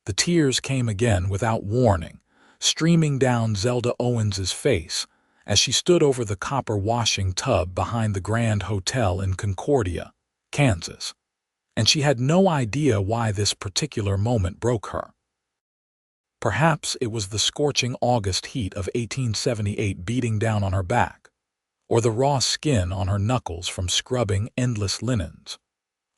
The tears came again without warning, streaming down Zelda Owens's face as she stood over the copper washing tub behind the Grand Hotel in Concordia, Kansas. And she had no idea why this particular moment broke her. Perhaps it was the scorching August heat of 1878 beating down on her back, or the raw skin on her knuckles from scrubbing endless linens.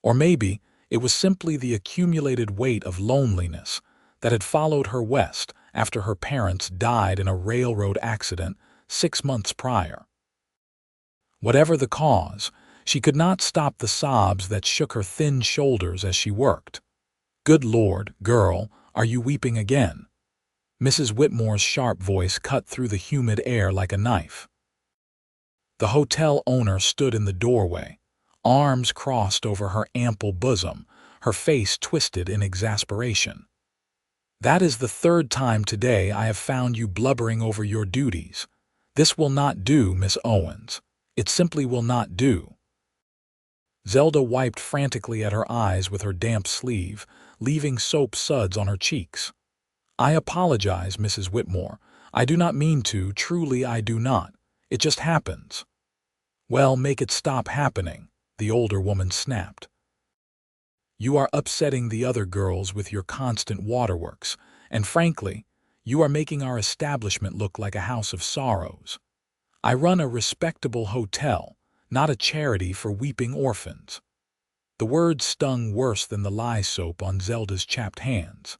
Or maybe it was simply the accumulated weight of loneliness that had followed her west after her parents died in a railroad accident 6 months prior. Whatever the cause, she could not stop the sobs that shook her thin shoulders as she worked. "Good Lord, girl, are you weeping again?" Mrs. Whitmore's sharp voice cut through the humid air like a knife. The hotel owner stood in the doorway, arms crossed over her ample bosom, her face twisted in exasperation. "That is the 3rd time today I have found you blubbering over your duties. This will not do, Miss Owens. It simply will not do." Zelda wiped frantically at her eyes with her damp sleeve, leaving soap suds on her cheeks. "I apologize, Mrs. Whitmore. I do not mean to, truly I do not. It just happens." "Well, make it stop happening," the older woman snapped. "You are upsetting the other girls with your constant waterworks, and frankly, you are making our establishment look like a house of sorrows. I run a respectable hotel, not a charity for weeping orphans." The words stung worse than the lye soap on Zelda's chapped hands.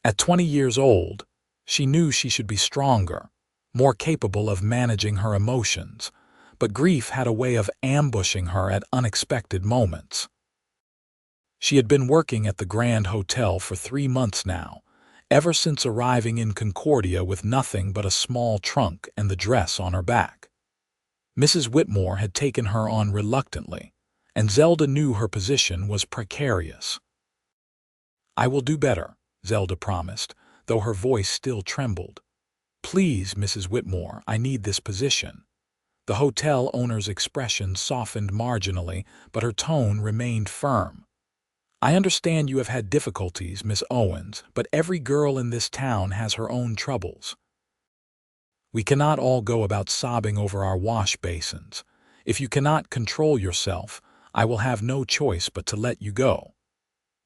At 20 years old, she knew she should be stronger, more capable of managing her emotions, but grief had a way of ambushing her at unexpected moments. She had been working at the Grand Hotel for 3 months now, ever since arriving in Concordia with nothing but a small trunk and the dress on her back. Mrs. Whitmore had taken her on reluctantly, and Zelda knew her position was precarious. "I will do better," Zelda promised, though her voice still trembled. "Please, Mrs. Whitmore, I need this position." The hotel owner's expression softened marginally, but her tone remained firm. "I understand you have had difficulties, Miss Owens, but every girl in this town has her own troubles. We cannot all go about sobbing over our wash basins. If you cannot control yourself, I will have no choice but to let you go."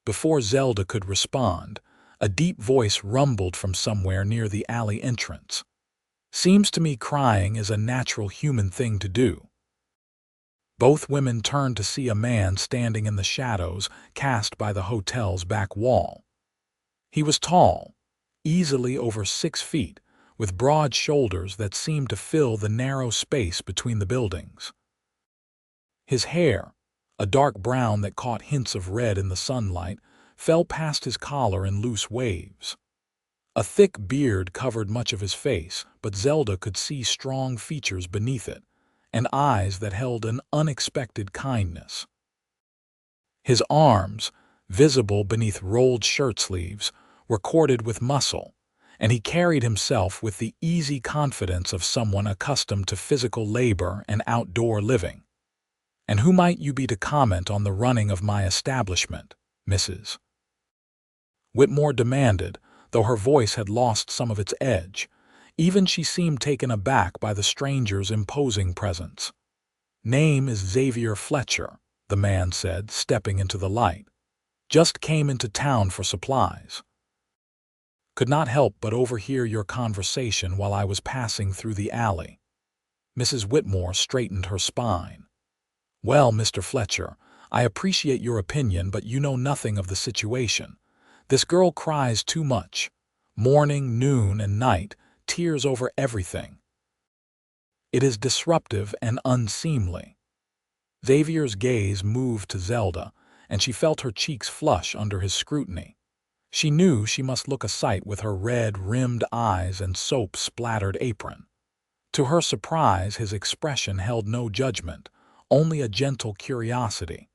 Before Zelda could respond, a deep voice rumbled from somewhere near the alley entrance. "Seems to me crying is a natural human thing to do." Both women turned to see a man standing in the shadows cast by the hotel's back wall. He was tall, easily over 6 feet, with broad shoulders that seemed to fill the narrow space between the buildings. His hair, a dark brown that caught hints of red in the sunlight, fell past his collar in loose waves. A thick beard covered much of his face, but Zelda could see strong features beneath it, and eyes that held an unexpected kindness. His arms, visible beneath rolled shirt sleeves, were corded with muscle, and he carried himself with the easy confidence of someone accustomed to physical labor and outdoor living. "And who might you be to comment on the running of my establishment, Mrs.?" Whitmore demanded, though her voice had lost some of its edge. Even she seemed taken aback by the stranger's imposing presence. "Name is Xavier Fletcher," the man said, stepping into the light. "Just came into town for supplies. Could not help but overhear your conversation while I was passing through the alley." Mrs. Whitmore straightened her spine. "Well, Mr. Fletcher, I appreciate your opinion, but you know nothing of the situation. This girl cries too much. Morning, noon, and night, tears over everything. It is disruptive and unseemly." Xavier's gaze moved to Zelda, and she felt her cheeks flush under his scrutiny. She knew she must look a sight with her red-rimmed eyes and soap-splattered apron. To her surprise, his expression held no judgment, only a gentle curiosity.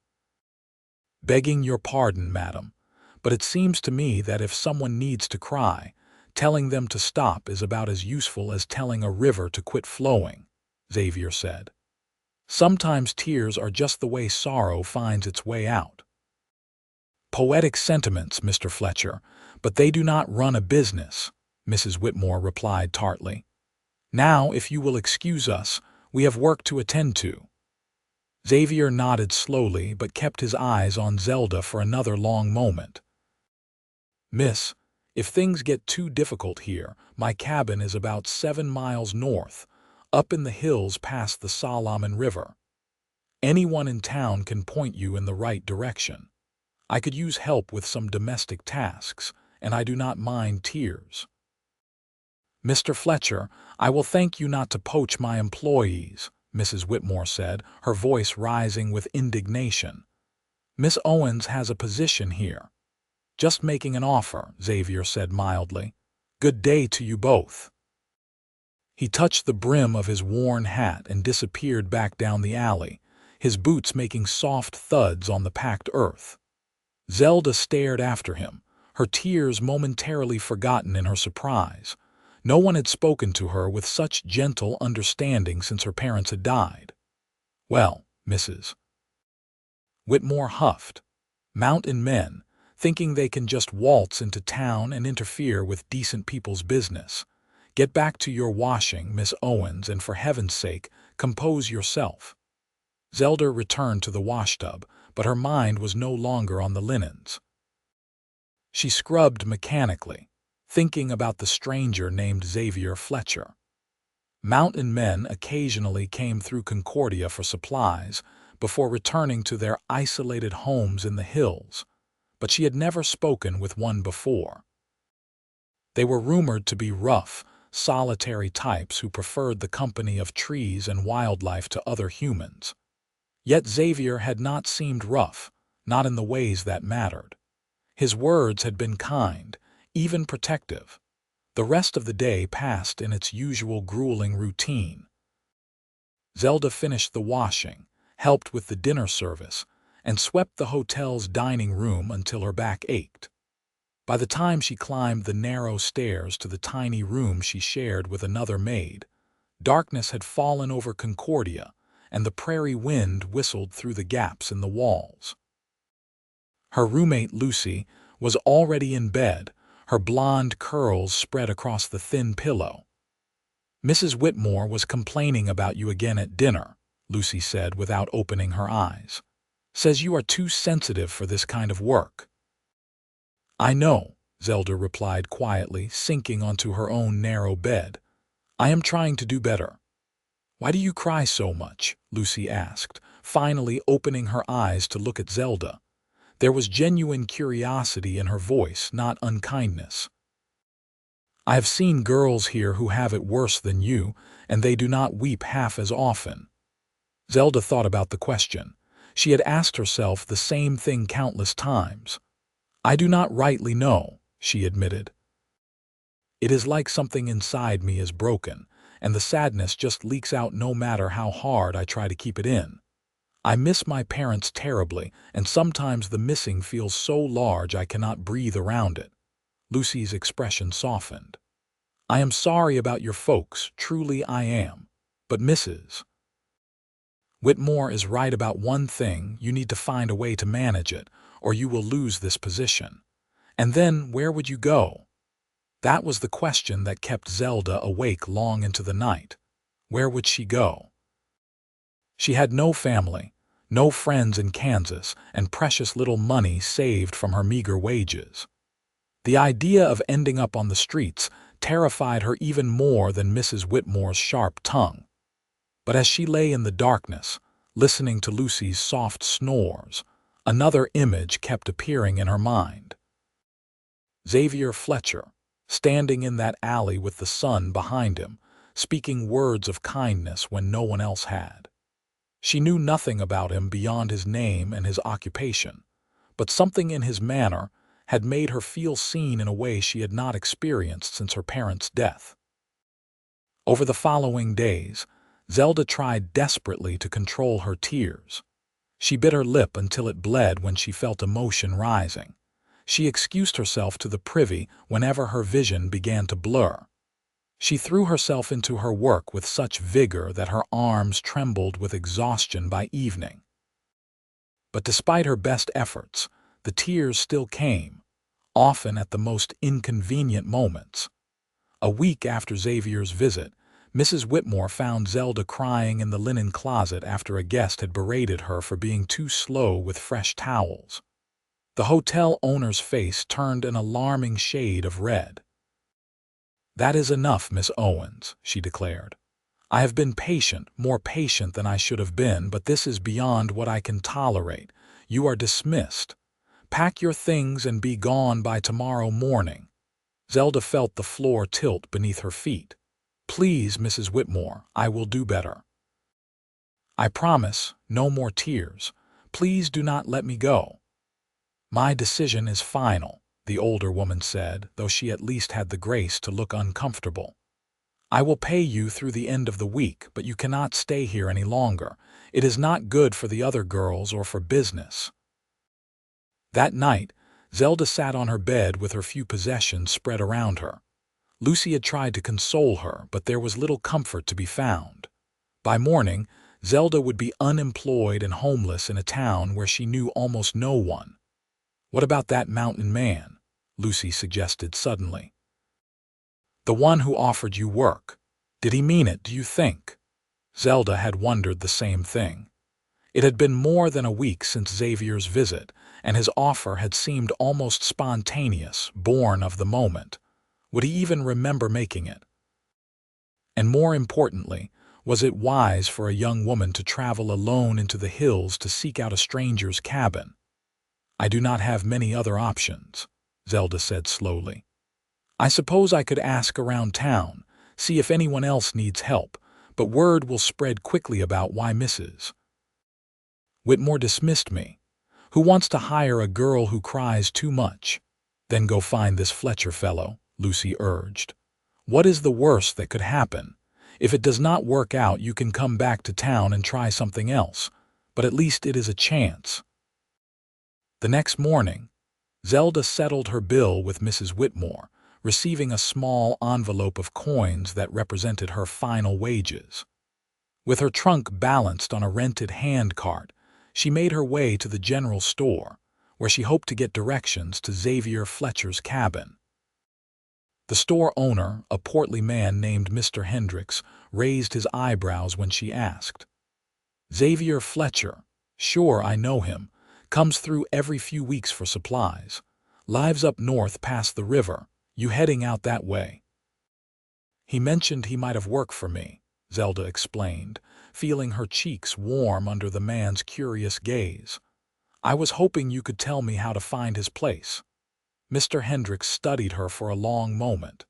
"Begging your pardon, madam, but it seems to me that if someone needs to cry, telling them to stop is about as useful as telling a river to quit flowing," Xavier said. "Sometimes tears are just the way sorrow finds its way out." Poetic sentiments, Mr. Fletcher, but they do not run a business, Mrs. Whitmore replied tartly. Now, if you will excuse us, we have work to attend to. Xavier nodded slowly but kept his eyes on Zelda for another long moment. Miss, if things get too difficult here, my cabin is about 7 miles north, up in the hills past the Solomon River. Anyone in town can point you in the right direction. I could use help with some domestic tasks, and I do not mind tears. Mr. Fletcher, I will thank you not to poach my employees, Mrs. Whitmore said, her voice rising with indignation. Miss Owens has a position here. Just making an offer, Xavier said mildly. Good day to you both. He touched the brim of his worn hat and disappeared back down the alley, his boots making soft thuds on the packed earth. Zelda stared after him, her tears momentarily forgotten in her surprise. No one had spoken to her with such gentle understanding since her parents had died. Well, Mrs. Whitmore huffed. Mountain men, thinking they can just waltz into town and interfere with decent people's business. Get back to your washing, Miss Owens, and for heaven's sake, compose yourself. Zelda returned to the washtub, but her mind was no longer on the linens. She scrubbed mechanically, thinking about the stranger named Xavier Fletcher. Mountain men occasionally came through Concordia for supplies before returning to their isolated homes in the hills, but she had never spoken with one before. They were rumored to be rough, solitary types who preferred the company of trees and wildlife to other humans. Yet Xavier had not seemed rough, not in the ways that mattered. His words had been kind, even protective. The rest of the day passed in its usual grueling routine. Zelda finished the washing, helped with the dinner service, and swept the hotel's dining room until her back ached. By the time she climbed the narrow stairs to the tiny room she shared with another maid, darkness had fallen over Concordia, and the prairie wind whistled through the gaps in the walls. Her roommate, Lucy, was already in bed, her blonde curls spread across the thin pillow. Mrs. Whitmore was complaining about you again at dinner, Lucy said without opening her eyes. Says you are too sensitive for this kind of work. I know, Zelda replied quietly, sinking onto her own narrow bed. I am trying to do better. Why do you cry so much? Lucy asked, finally opening her eyes to look at Zelda. There was genuine curiosity in her voice, not unkindness. I have seen girls here who have it worse than you, and they do not weep half as often. Zelda thought about the question. She had asked herself the same thing countless times. I do not rightly know, she admitted. It is like something inside me is broken, and the sadness just leaks out no matter how hard I try to keep it in. I miss my parents terribly, and sometimes the missing feels so large I cannot breathe around it. Lucy's expression softened. I am sorry about your folks, truly I am. But Mrs. Whitmore is right about one thing: you need to find a way to manage it, or you will lose this position. And then, where would you go? That was the question that kept Zelda awake long into the night. Where would she go? She had no family, no friends in Kansas, and precious little money saved from her meager wages. The idea of ending up on the streets terrified her even more than Mrs. Whitmore's sharp tongue. But as she lay in the darkness, listening to Lucy's soft snores, another image kept appearing in her mind. Xavier Fletcher, standing in that alley with the sun behind him, speaking words of kindness when no one else had. She knew nothing about him beyond his name and his occupation, but something in his manner had made her feel seen in a way she had not experienced since her parents' death. Over the following days, Zelda tried desperately to control her tears. She bit her lip until it bled when she felt emotion rising. She excused herself to the privy whenever her vision began to blur. She threw herself into her work with such vigor that her arms trembled with exhaustion by evening. But despite her best efforts, The tears still came, often at the most inconvenient moments. A week after Xavier's visit, Mrs. Whitmore found Zelda crying in the linen closet after a guest had berated her for being too slow with fresh towels. The hotel owner's face turned an alarming shade of red. "That is enough, Miss Owens," she declared. "I have been patient, more patient than I should have been, but this is beyond what I can tolerate. You are dismissed. Pack your things and be gone by tomorrow morning." Zelda felt the floor tilt beneath her feet. "Please, Mrs. Whitmore, I will do better. I promise, no more tears. Please do not let me go." "My decision is final," the older woman said, though she at least had the grace to look uncomfortable. "I will pay you through the end of the week, but you cannot stay here any longer. It is not good for the other girls or for business." That night, Zelda sat on her bed with her few possessions spread around her. Lucy had tried to console her, but there was little comfort to be found. By morning, Zelda would be unemployed and homeless in a town where she knew almost no one. "What about that mountain man?" Lucy suggested suddenly. "The one who offered you work. Did he mean it, do you think?" Zelda had wondered the same thing. It had been more than a week since Xavier's visit, and his offer had seemed almost spontaneous, born of the moment. Would he even remember making it? And more importantly, was it wise for a young woman to travel alone into the hills to seek out a stranger's cabin? "I do not have many other options," Zelda said slowly. "I suppose I could ask around town, see if anyone else needs help, but word will spread quickly about why Mrs. Whitmore dismissed me. Who wants to hire a girl who cries too much?" "Then go find this Fletcher fellow," Lucy urged. "What is the worst that could happen? If it does not work out, you can come back to town and try something else, but at least it is a chance." The next morning, Zelda settled her bill with Mrs. Whitmore, receiving a small envelope of coins that represented her final wages. With her trunk balanced on a rented handcart, she made her way to the general store, where she hoped to get directions to Xavier Fletcher's cabin. The store owner, a portly man named Mr. Hendricks, raised his eyebrows when she asked. "Xavier Fletcher? Sure, I know him. Comes through every few weeks for supplies. Lives up north past the river. You heading out that way?" "He mentioned he might have work for me," Zelda explained, feeling her cheeks warm under the man's curious gaze. "I was hoping you could tell me how to find his place." Mr. Hendricks studied her for a long moment.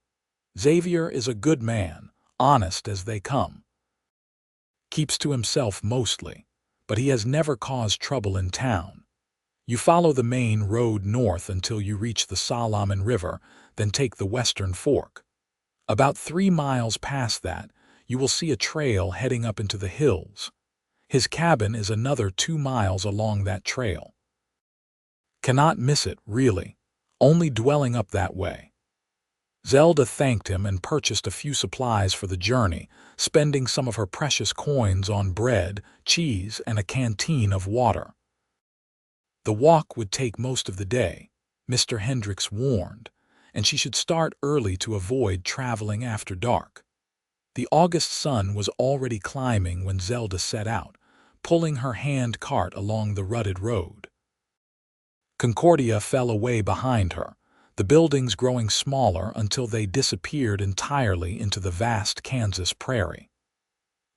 "Xavier is a good man, honest as they come. Keeps to himself mostly, but he has never caused trouble in town. You follow the main road north until you reach the Solomon River, then take the western fork. About 3 miles past that, you will see a trail heading up into the hills. His cabin is another 2 miles along that trail. Cannot miss it, really. Only dwelling up that way." Zelda thanked him and purchased a few supplies for the journey, spending some of her precious coins on bread, cheese, and a canteen of water. The walk would take most of the day, Mr. Hendricks warned, and she should start early to avoid traveling after dark. The August sun was already climbing when Zelda set out, pulling her hand cart along the rutted road. Concordia fell away behind her, the buildings growing smaller until they disappeared entirely into the vast Kansas prairie.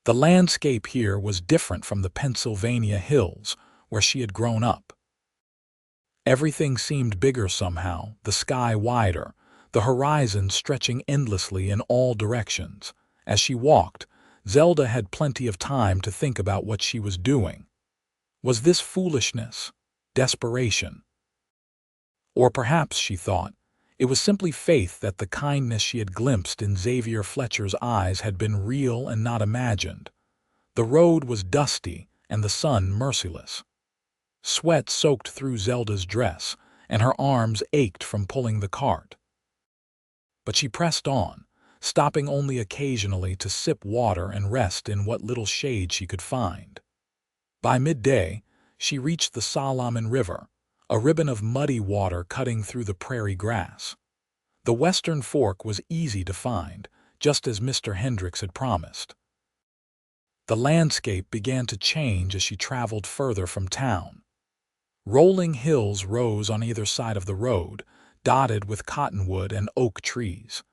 The landscape here was different from the Pennsylvania hills, where she had grown up. Everything seemed bigger somehow, the sky wider, the horizon stretching endlessly in all directions. As she walked, Zelda had plenty of time to think about what she was doing. Was this foolishness? Desperation? Or perhaps, she thought, it was simply faith that the kindness she had glimpsed in Xavier Fletcher's eyes had been real and not imagined. The road was dusty and the sun merciless. Sweat soaked through Zelda's dress, and her arms ached from pulling the cart. But she pressed on, stopping only occasionally to sip water and rest in what little shade she could find. By midday, she reached the Solomon River, a ribbon of muddy water cutting through the prairie grass. The western fork was easy to find, just as Mr. Hendricks had promised. The landscape began to change as she traveled further from town. Rolling hills rose on either side of the road, dotted with cottonwood and oak trees.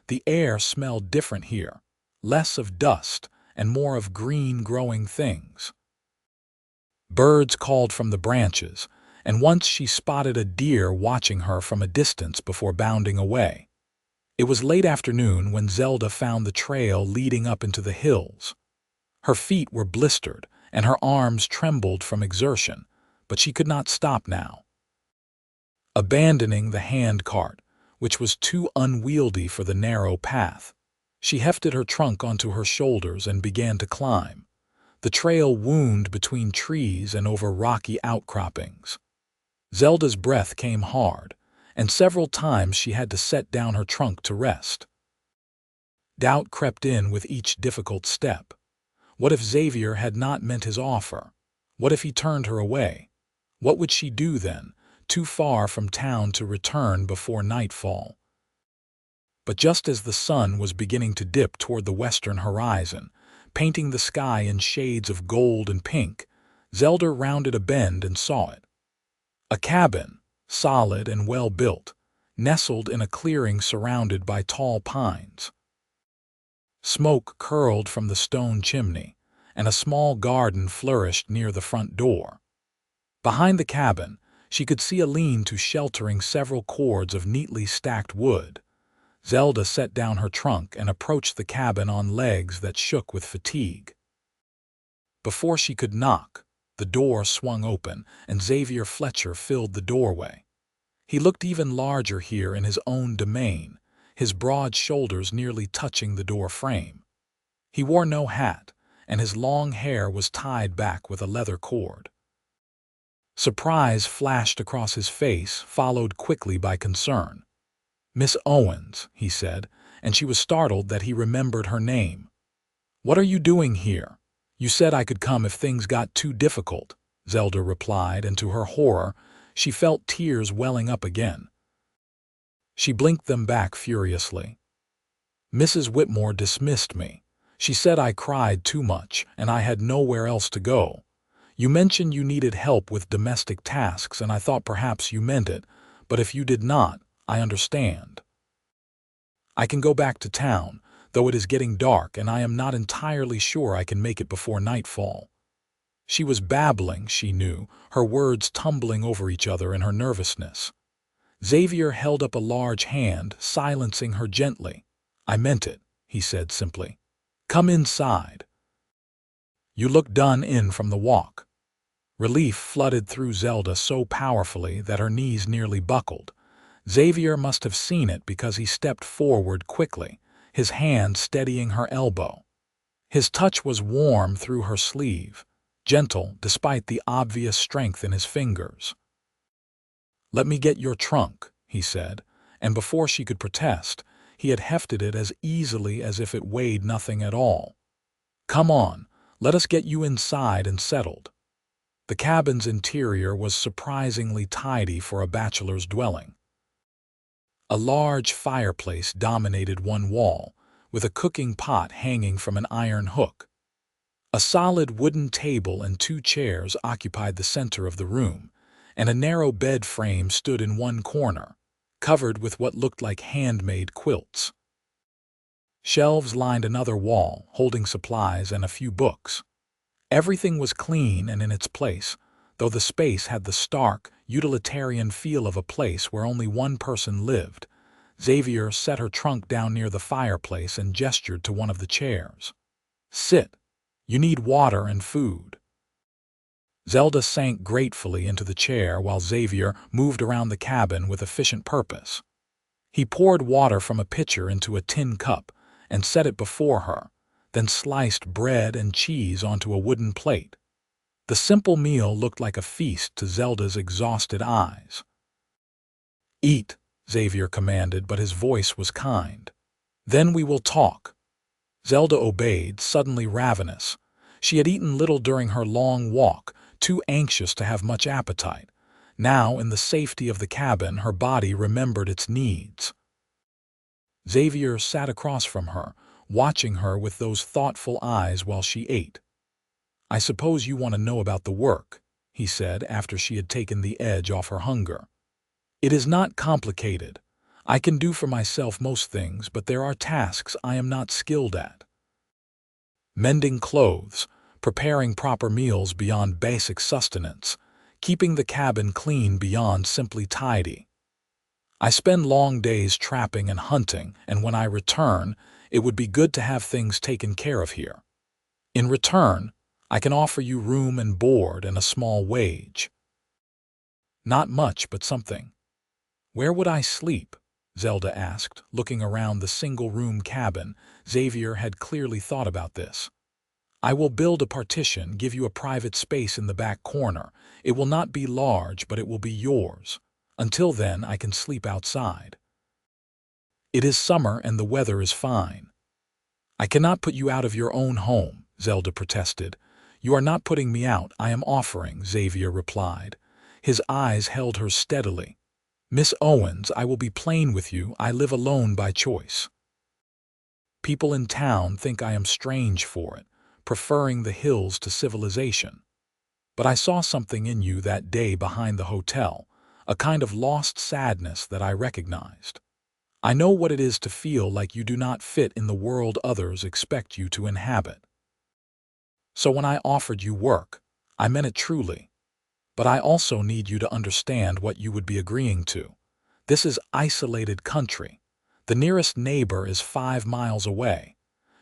The air smelled different here, less of dust and more of green growing things. Birds called from the branches, and once she spotted a deer watching her from a distance before bounding away. It was late afternoon when Zelda found the trail leading up into the hills. Her feet were blistered, and her arms trembled from exertion, but she could not stop now. Abandoning the hand cart, which was too unwieldy for the narrow path, she hefted her trunk onto her shoulders and began to climb. The trail wound between trees and over rocky outcroppings. Zelda's breath came hard, and several times she had to set down her trunk to rest. Doubt crept in with each difficult step. What if Xavier had not meant his offer? What if he turned her away? What would she do then, too far from town to return before nightfall? But just as the sun was beginning to dip toward the western horizon, painting the sky in shades of gold and pink, Zelda rounded a bend and saw it. A cabin, solid and well-built, nestled in a clearing surrounded by tall pines. Smoke curled from the stone chimney, and a small garden flourished near the front door. Behind the cabin, she could see a lean-to sheltering several cords of neatly stacked wood. Zelda set down her trunk and approached the cabin on legs that shook with fatigue. Before she could knock, the door swung open, and Xavier Fletcher filled the doorway. He looked even larger here in his own domain, his broad shoulders nearly touching the door frame. He wore no hat, and his long hair was tied back with a leather cord. Surprise flashed across his face, followed quickly by concern. "Miss Owens," he said, and she was startled that he remembered her name. "What are you doing here? You said I could come if things got too difficult," Zelda replied, and to her horror, she felt tears welling up again. She blinked them back furiously. "Mrs. Whitmore dismissed me. She said I cried too much, and I had nowhere else to go. You mentioned you needed help with domestic tasks, and I thought perhaps you meant it, but if you did not, I understand. I can go back to town, though it is getting dark and I am not entirely sure I can make it before nightfall." She was babbling, she knew, her words tumbling over each other in her nervousness. Xavier held up a large hand, silencing her gently. "I meant it," he said simply. "Come inside." "You look done in from the walk." Relief flooded through Zelda so powerfully that her knees nearly buckled. Xavier must have seen it because he stepped forward quickly, his hand steadying her elbow. His touch was warm through her sleeve, gentle despite the obvious strength in his fingers. "Let me get your trunk," he said, and before she could protest, he had hefted it as easily as if it weighed nothing at all. "Come on, let us get you inside and settled." The cabin's interior was surprisingly tidy for a bachelor's dwelling. A large fireplace dominated one wall, with a cooking pot hanging from an iron hook. A solid wooden table and 2 chairs occupied the center of the room, and a narrow bed frame stood in one corner, covered with what looked like handmade quilts. Shelves lined another wall, holding supplies and a few books. Everything was clean and in its place, though the space had the stark, utilitarian feel of a place where only one person lived. Xavier set her trunk down near the fireplace and gestured to one of the chairs. "Sit. You need water and food." Zelda sank gratefully into the chair while Xavier moved around the cabin with efficient purpose. He poured water from a pitcher into a tin cup and set it before her, then sliced bread and cheese onto a wooden plate. The simple meal looked like a feast to Zelda's exhausted eyes. "Eat," Xavier commanded, but his voice was kind. "Then we will talk." Zelda obeyed, suddenly ravenous. She had eaten little during her long walk, too anxious to have much appetite. Now, in the safety of the cabin, her body remembered its needs. Xavier sat across from her, watching her with those thoughtful eyes while she ate. "I suppose you want to know about the work," he said after she had taken the edge off her hunger. "It is not complicated. I can do for myself most things, but there are tasks I am not skilled at. Mending clothes, preparing proper meals beyond basic sustenance, keeping the cabin clean beyond simply tidy. I spend long days trapping and hunting, and when I return, it would be good to have things taken care of here. In return, I can offer you room and board and a small wage. Not much, but something." "Where would I sleep?" Zelda asked, looking around the single-room cabin. Xavier had clearly thought about this. "I will build a partition, give you a private space in the back corner. It will not be large, but it will be yours. Until then, I can sleep outside. It is summer and the weather is fine." "I cannot put you out of your own home," Zelda protested. "You are not putting me out, I am offering," Xavier replied. His eyes held her steadily. "Miss Owens, I will be plain with you. I live alone by choice. People in town think I am strange for it, preferring the hills to civilization. But I saw something in you that day behind the hotel, a kind of lost sadness that I recognized. I know what it is to feel like you do not fit in the world others expect you to inhabit. So when I offered you work, I meant it truly. But I also need you to understand what you would be agreeing to. This is isolated country. The nearest neighbor is 5 miles away.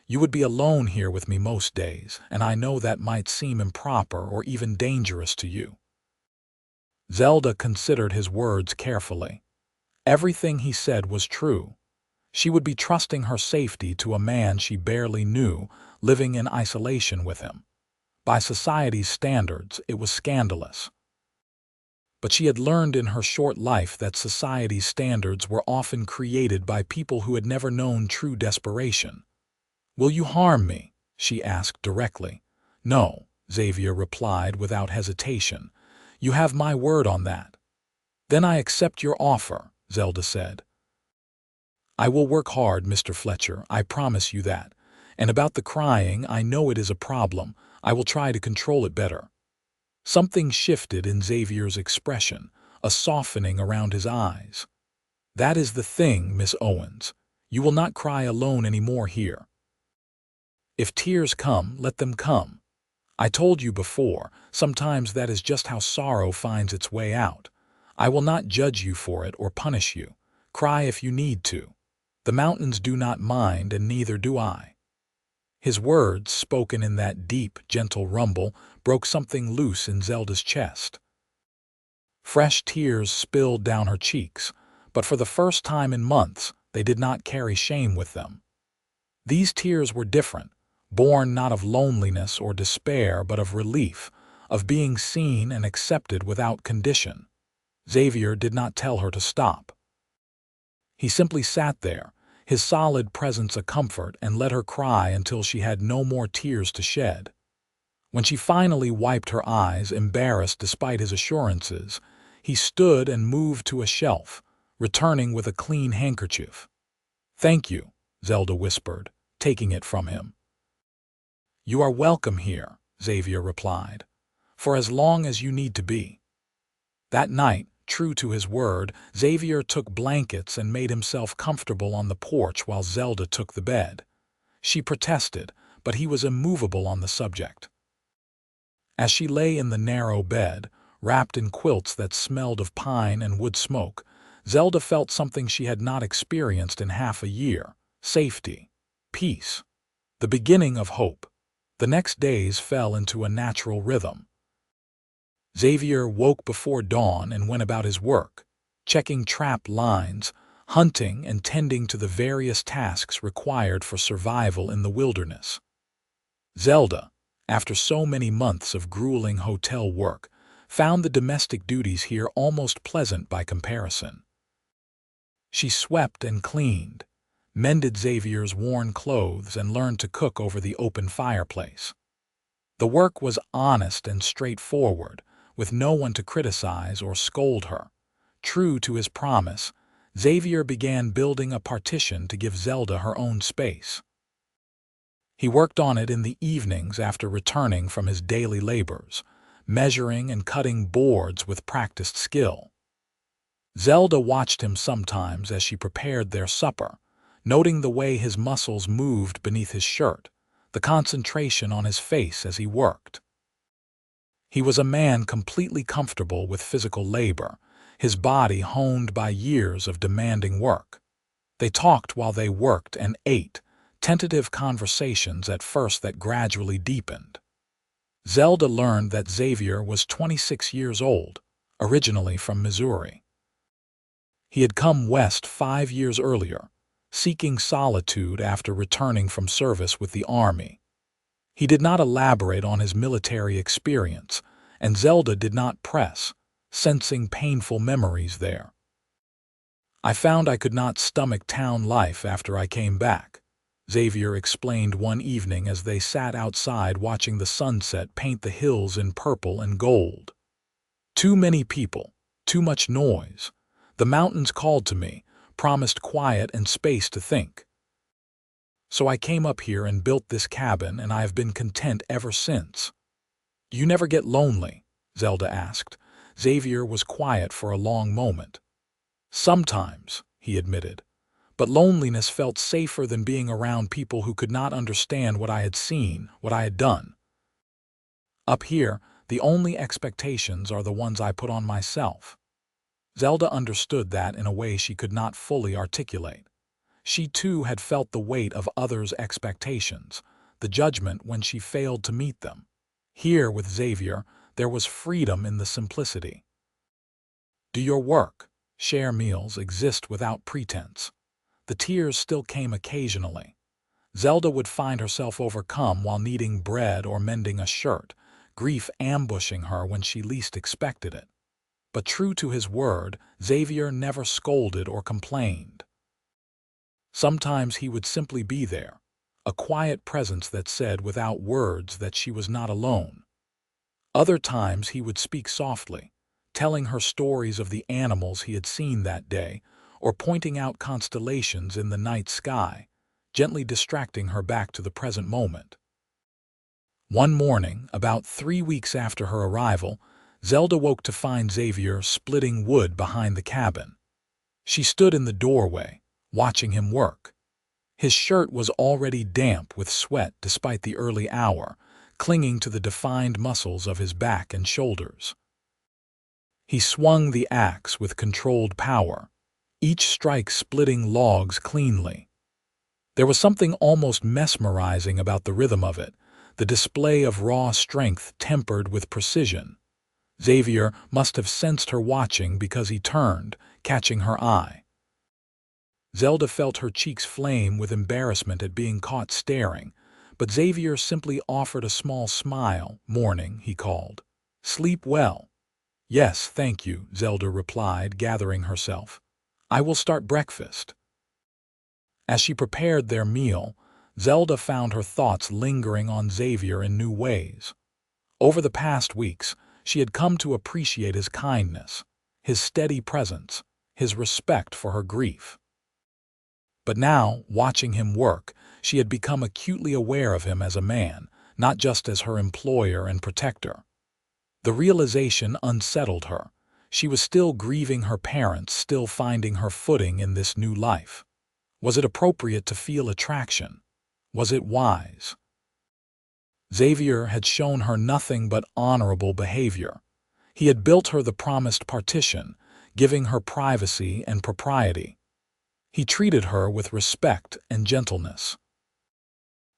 You would be alone here with me most days, and I know that might seem improper or even dangerous to you." Zelda considered his words carefully. Everything he said was true. She would be trusting her safety to a man she barely knew, living in isolation with him. By society's standards, it was scandalous. But she had learned in her short life that society's standards were often created by people who had never known true desperation. "Will you harm me?" she asked directly. "No," Xavier replied without hesitation. "You have my word on that." "Then I accept your offer," Zelda said. "I will work hard, Mr. Fletcher, I promise you that. And about the crying, I know it is a problem. I will try to control it better." Something shifted in Xavier's expression, a softening around his eyes. "That is the thing, Miss Owens. You will not cry alone anymore here. If tears come, let them come. I told you before, sometimes that is just how sorrow finds its way out. I will not judge you for it or punish you. Cry if you need to. The mountains do not mind, and neither do I." His words, spoken in that deep, gentle rumble, broke something loose in Zelda's chest. Fresh tears spilled down her cheeks, but for the first time in months, they did not carry shame with them. These tears were different, born not of loneliness or despair, but of relief, of being seen and accepted without condition. Xavier did not tell her to stop. He simply sat there, his solid presence a comfort, and let her cry until she had no more tears to shed. When she finally wiped her eyes, embarrassed despite his assurances, he stood and moved to a shelf, returning with a clean handkerchief. "Thank you," Zelda whispered, taking it from him. "You are welcome here," Xavier replied, "for as long as you need to be." That night, true to his word, Xavier took blankets and made himself comfortable on the porch while Zelda took the bed. She protested, but he was immovable on the subject. As she lay in the narrow bed, wrapped in quilts that smelled of pine and wood smoke, Zelda felt something she had not experienced in half a year: safety, peace, the beginning of hope. The next days fell into a natural rhythm. Xavier woke before dawn and went about his work, checking trap lines, hunting and tending to the various tasks required for survival in the wilderness. Zelda, after so many months of grueling hotel work, found the domestic duties here almost pleasant by comparison. She swept and cleaned, mended Xavier's worn clothes, and learned to cook over the open fireplace. The work was honest and straightforward, with no one to criticize or scold her. True to his promise, Xavier began building a partition to give Zelda her own space. He worked on it in the evenings after returning from his daily labors, measuring and cutting boards with practiced skill. Zelda watched him sometimes as she prepared their supper, noting the way his muscles moved beneath his shirt, the concentration on his face as he worked. He was a man completely comfortable with physical labor, his body honed by years of demanding work. They talked while they worked and ate, tentative conversations at first that gradually deepened. Zelda learned that Xavier was 26 years old, originally from Missouri. He had come west 5 years earlier, seeking solitude after returning from service with the Army. He did not elaborate on his military experience, and Zelda did not press, sensing painful memories there. "I found I could not stomach town life after I came back," Xavier explained one evening as they sat outside watching the sunset paint the hills in purple and gold. "Too many people, too much noise. The mountains called to me, promised quiet and space to think. So I came up here and built this cabin, and I have been content ever since." "You never get lonely?" Zelda asked. Xavier was quiet for a long moment. "Sometimes," he admitted, "but loneliness felt safer than being around people who could not understand what I had seen, what I had done. Up here, the only expectations are the ones I put on myself." Zelda understood that in a way she could not fully articulate. She too had felt the weight of others' expectations, the judgment when she failed to meet them. Here, with Xavier, there was freedom in the simplicity. "Do your work, share meals, exist without pretense." The tears still came occasionally. Zelda would find herself overcome while kneading bread or mending a shirt, grief ambushing her when she least expected it. But true to his word, Xavier never scolded or complained. Sometimes he would simply be there, a quiet presence that said without words that she was not alone. Other times he would speak softly, telling her stories of the animals he had seen that day, or pointing out constellations in the night sky, gently distracting her back to the present moment. One morning, about 3 weeks after her arrival, Zelda woke to find Xavier splitting wood behind the cabin. She stood in the doorway, watching him work. His shirt was already damp with sweat despite the early hour, clinging to the defined muscles of his back and shoulders. He swung the axe with controlled power, each strike splitting logs cleanly. There was something almost mesmerizing about the rhythm of it, the display of raw strength tempered with precision. Xavier must have sensed her watching because he turned, catching her eye. Zelda felt her cheeks flame with embarrassment at being caught staring, but Xavier simply offered a small smile. "Morning," he called. "Sleep well?" "Yes, thank you," Zelda replied, gathering herself. "I will start breakfast." As she prepared their meal, Zelda found her thoughts lingering on Xavier in new ways. Over the past weeks, she had come to appreciate his kindness, his steady presence, his respect for her grief. But now, watching him work, she had become acutely aware of him as a man, not just as her employer and protector. The realization unsettled her. She was still grieving her parents, still finding her footing in this new life. Was it appropriate to feel attraction? Was it wise? Xavier had shown her nothing but honorable behavior. He had built her the promised partition, giving her privacy and propriety. He treated her with respect and gentleness.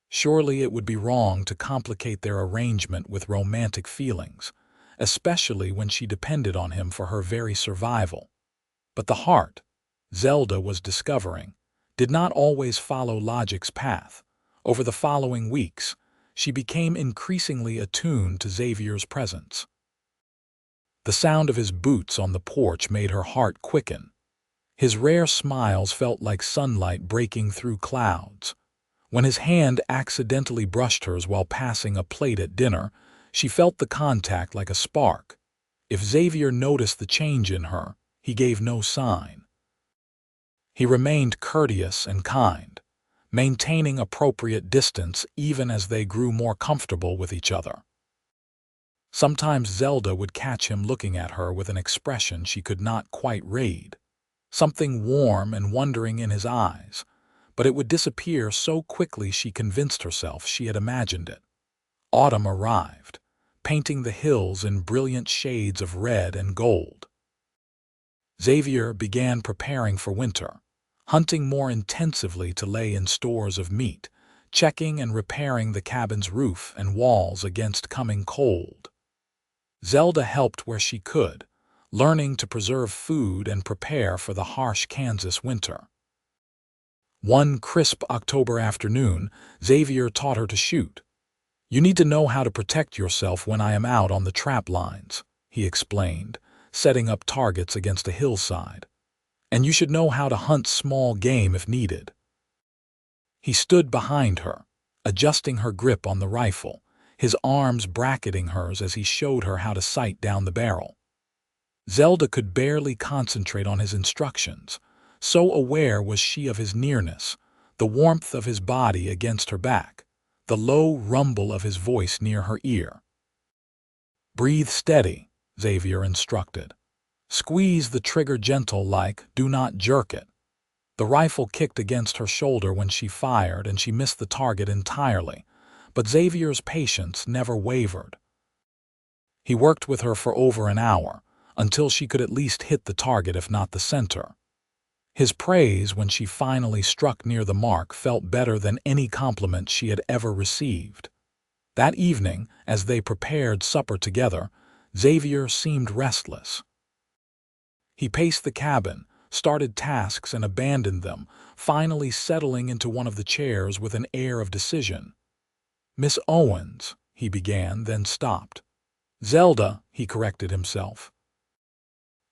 Surely it would be wrong to complicate their arrangement with romantic feelings, especially when she depended on him for her very survival. But the heart, Zelda was discovering, did not always follow logic's path. Over the following weeks, she became increasingly attuned to Xavier's presence. The sound of his boots on the porch made her heart quicken. His rare smiles felt like sunlight breaking through clouds. When his hand accidentally brushed hers while passing a plate at dinner, she felt the contact like a spark. If Xavier noticed the change in her, he gave no sign. He remained courteous and kind, maintaining appropriate distance even as they grew more comfortable with each other. Sometimes Zelda would catch him looking at her with an expression she could not quite read, something warm and wondering in his eyes, but it would disappear so quickly she convinced herself she had imagined it. Autumn arrived, painting the hills in brilliant shades of red and gold. Xavier began preparing for winter, hunting more intensively to lay in stores of meat, checking and repairing the cabin's roof and walls against coming cold. Zelda helped where she could, learning to preserve food and prepare for the harsh Kansas winter. One crisp October afternoon, Xavier taught her to shoot. "You need to know how to protect yourself when I am out on the trap lines," he explained, setting up targets against a hillside. "And you should know how to hunt small game if needed." He stood behind her, adjusting her grip on the rifle, his arms bracketing hers as he showed her how to sight down the barrel. Zelda could barely concentrate on his instructions, so aware was she of his nearness, the warmth of his body against her back, the low rumble of his voice near her ear. "Breathe steady," Xavier instructed. "Squeeze the trigger gentle-like, do not jerk it." The rifle kicked against her shoulder when she fired and she missed the target entirely, but Xavier's patience never wavered. He worked with her for over an hour, until she could at least hit the target if not the center. His praise when she finally struck near the mark felt better than any compliment she had ever received. That evening, as they prepared supper together, Xavier seemed restless. He paced the cabin, started tasks and abandoned them, finally settling into one of the chairs with an air of decision. "Miss Owens," he began, then stopped. "Zelda," he corrected himself.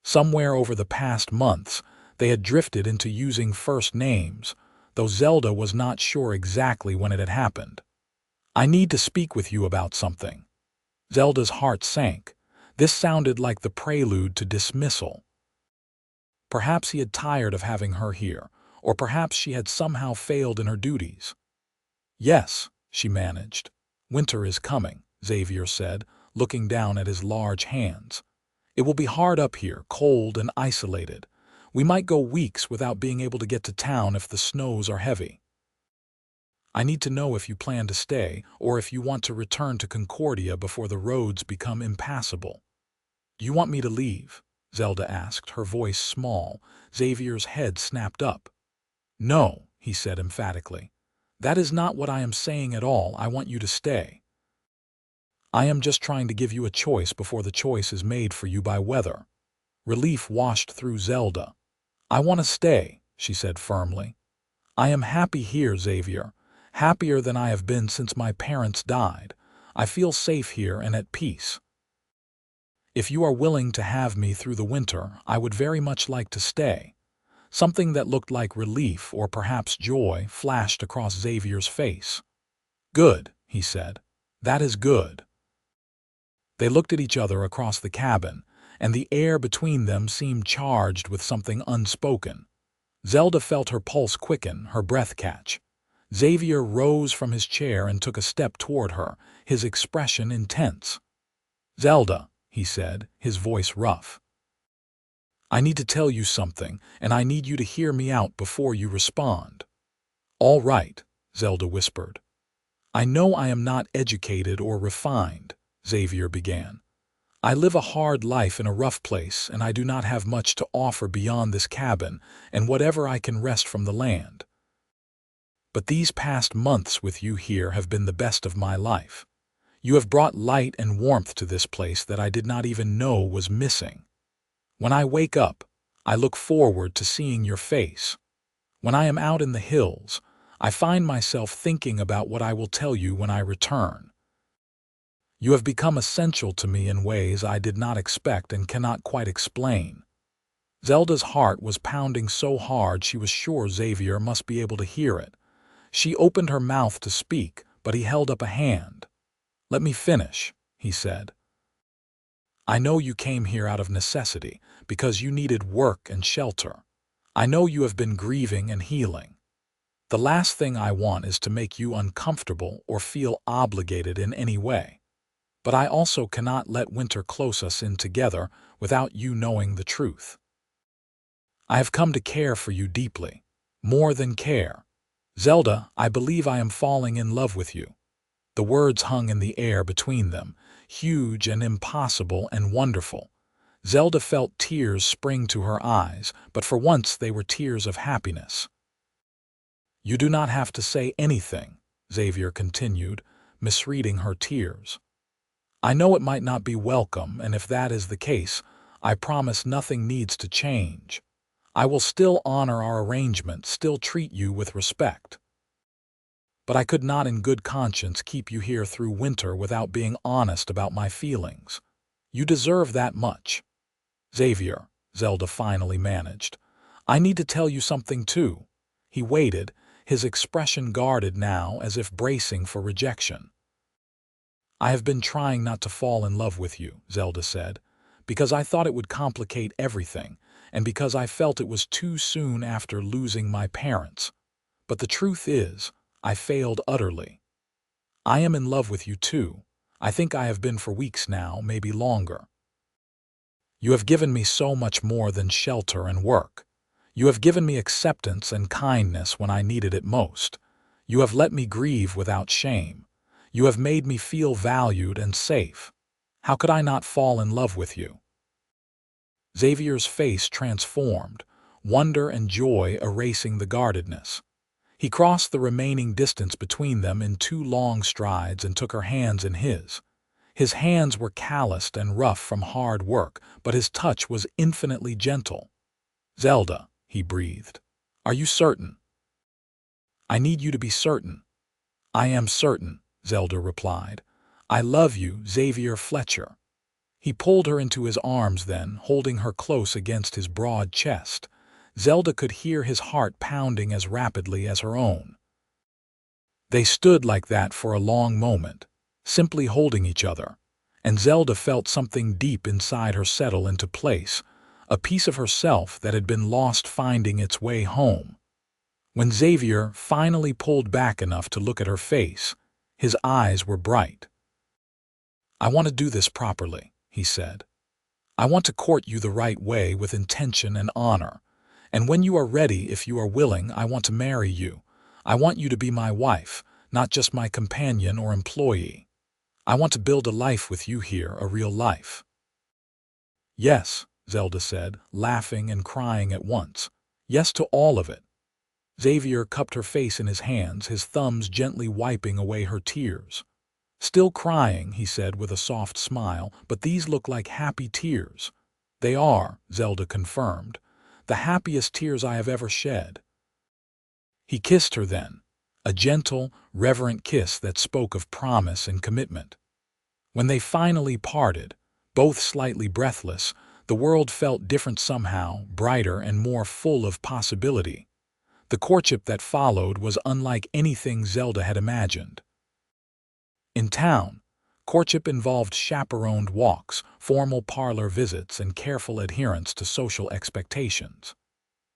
Somewhere over the past months, they had drifted into using first names, though Zelda was not sure exactly when it had happened. "I need to speak with you about something." Zelda's heart sank. This sounded like the prelude to dismissal. Perhaps he had tired of having her here, or perhaps she had somehow failed in her duties. "Yes," she managed. "Winter is coming," Xavier said, looking down at his large hands. "It will be hard up here, cold and isolated. We might go weeks without being able to get to town if the snows are heavy. I need to know if you plan to stay or if you want to return to Concordia before the roads become impassable." "Do you want me to leave?" Zelda asked, her voice small. Xavier's head snapped up. "No," he said emphatically. "That is not what I am saying at all. I want you to stay. I am just trying to give you a choice before the choice is made for you by weather." Relief washed through Zelda. "I want to stay," she said firmly. "I am happy here, Xavier, happier than I have been since my parents died. I feel safe here and at peace. If you are willing to have me through the winter, I would very much like to stay." Something that looked like relief or perhaps joy flashed across Xavier's face. "Good," he said. "That is good." They looked at each other across the cabin, and the air between them seemed charged with something unspoken. Zelda felt her pulse quicken, her breath catch. Xavier rose from his chair and took a step toward her, his expression intense. "Zelda," he said, his voice rough. "I need to tell you something, and I need you to hear me out before you respond." "All right," Zelda whispered. "I know I am not educated or refined," Xavier began. "I live a hard life in a rough place, and I do not have much to offer beyond this cabin and whatever I can wrest from the land. But these past months with you here have been the best of my life. You have brought light and warmth to this place that I did not even know was missing. When I wake up, I look forward to seeing your face. When I am out in the hills, I find myself thinking about what I will tell you when I return. You have become essential to me in ways I did not expect and cannot quite explain." Zelda's heart was pounding so hard she was sure Xavier must be able to hear it. She opened her mouth to speak, but he held up a hand. "Let me finish," he said. I know you came here out of necessity, because you needed work and shelter. I know you have been grieving and healing. The last thing I want is to make you uncomfortable or feel obligated in any way. But I also cannot let winter close us in together without you knowing the truth. I have come to care for you deeply, more than care. Zelda, I believe I am falling in love with you. The words hung in the air between them, huge and impossible and wonderful. Zelda felt tears spring to her eyes, but for once they were tears of happiness. You do not have to say anything, Xavier continued, misreading her tears. I know it might not be welcome, and if that is the case, I promise nothing needs to change. I will still honor our arrangement, still treat you with respect. But I could not in good conscience keep you here through winter without being honest about my feelings. You deserve that much. Xavier, Zelda finally managed. I need to tell you something too. He waited, his expression guarded now as if bracing for rejection. I have been trying not to fall in love with you, Zelda said, because I thought it would complicate everything, and because I felt it was too soon after losing my parents. But the truth is, I failed utterly. I am in love with you too. I think I have been for weeks now, maybe longer. You have given me so much more than shelter and work. You have given me acceptance and kindness when I needed it most. You have let me grieve without shame. You have made me feel valued and safe. How could I not fall in love with you? Xavier's face transformed, wonder and joy erasing the guardedness. He crossed the remaining distance between them in 2 long strides and took her hands in his. His hands were calloused and rough from hard work, but his touch was infinitely gentle. Zelda, he breathed. Are you certain? I need you to be certain. I am certain, Zelda replied. I love you, Xavier Fletcher. He pulled her into his arms then, holding her close against his broad chest. Zelda could hear his heart pounding as rapidly as her own. They stood like that for a long moment, simply holding each other, and Zelda felt something deep inside her settle into place, a piece of herself that had been lost finding its way home. When Xavier finally pulled back enough to look at her face, his eyes were bright. I want to do this properly, he said. I want to court you the right way with intention and honor. And when you are ready, if you are willing, I want to marry you. I want you to be my wife, not just my companion or employee. I want to build a life with you here, a real life. Yes, Zelda said, laughing and crying at once. Yes to all of it. Xavier cupped her face in his hands, his thumbs gently wiping away her tears. Still crying, he said with a soft smile, but these look like happy tears. They are, Zelda confirmed, the happiest tears I have ever shed. He kissed her then, a gentle, reverent kiss that spoke of promise and commitment. When they finally parted, both slightly breathless, the world felt different somehow, brighter and more full of possibility. The courtship that followed was unlike anything Zelda had imagined. In town, courtship involved chaperoned walks, formal parlor visits, and careful adherence to social expectations.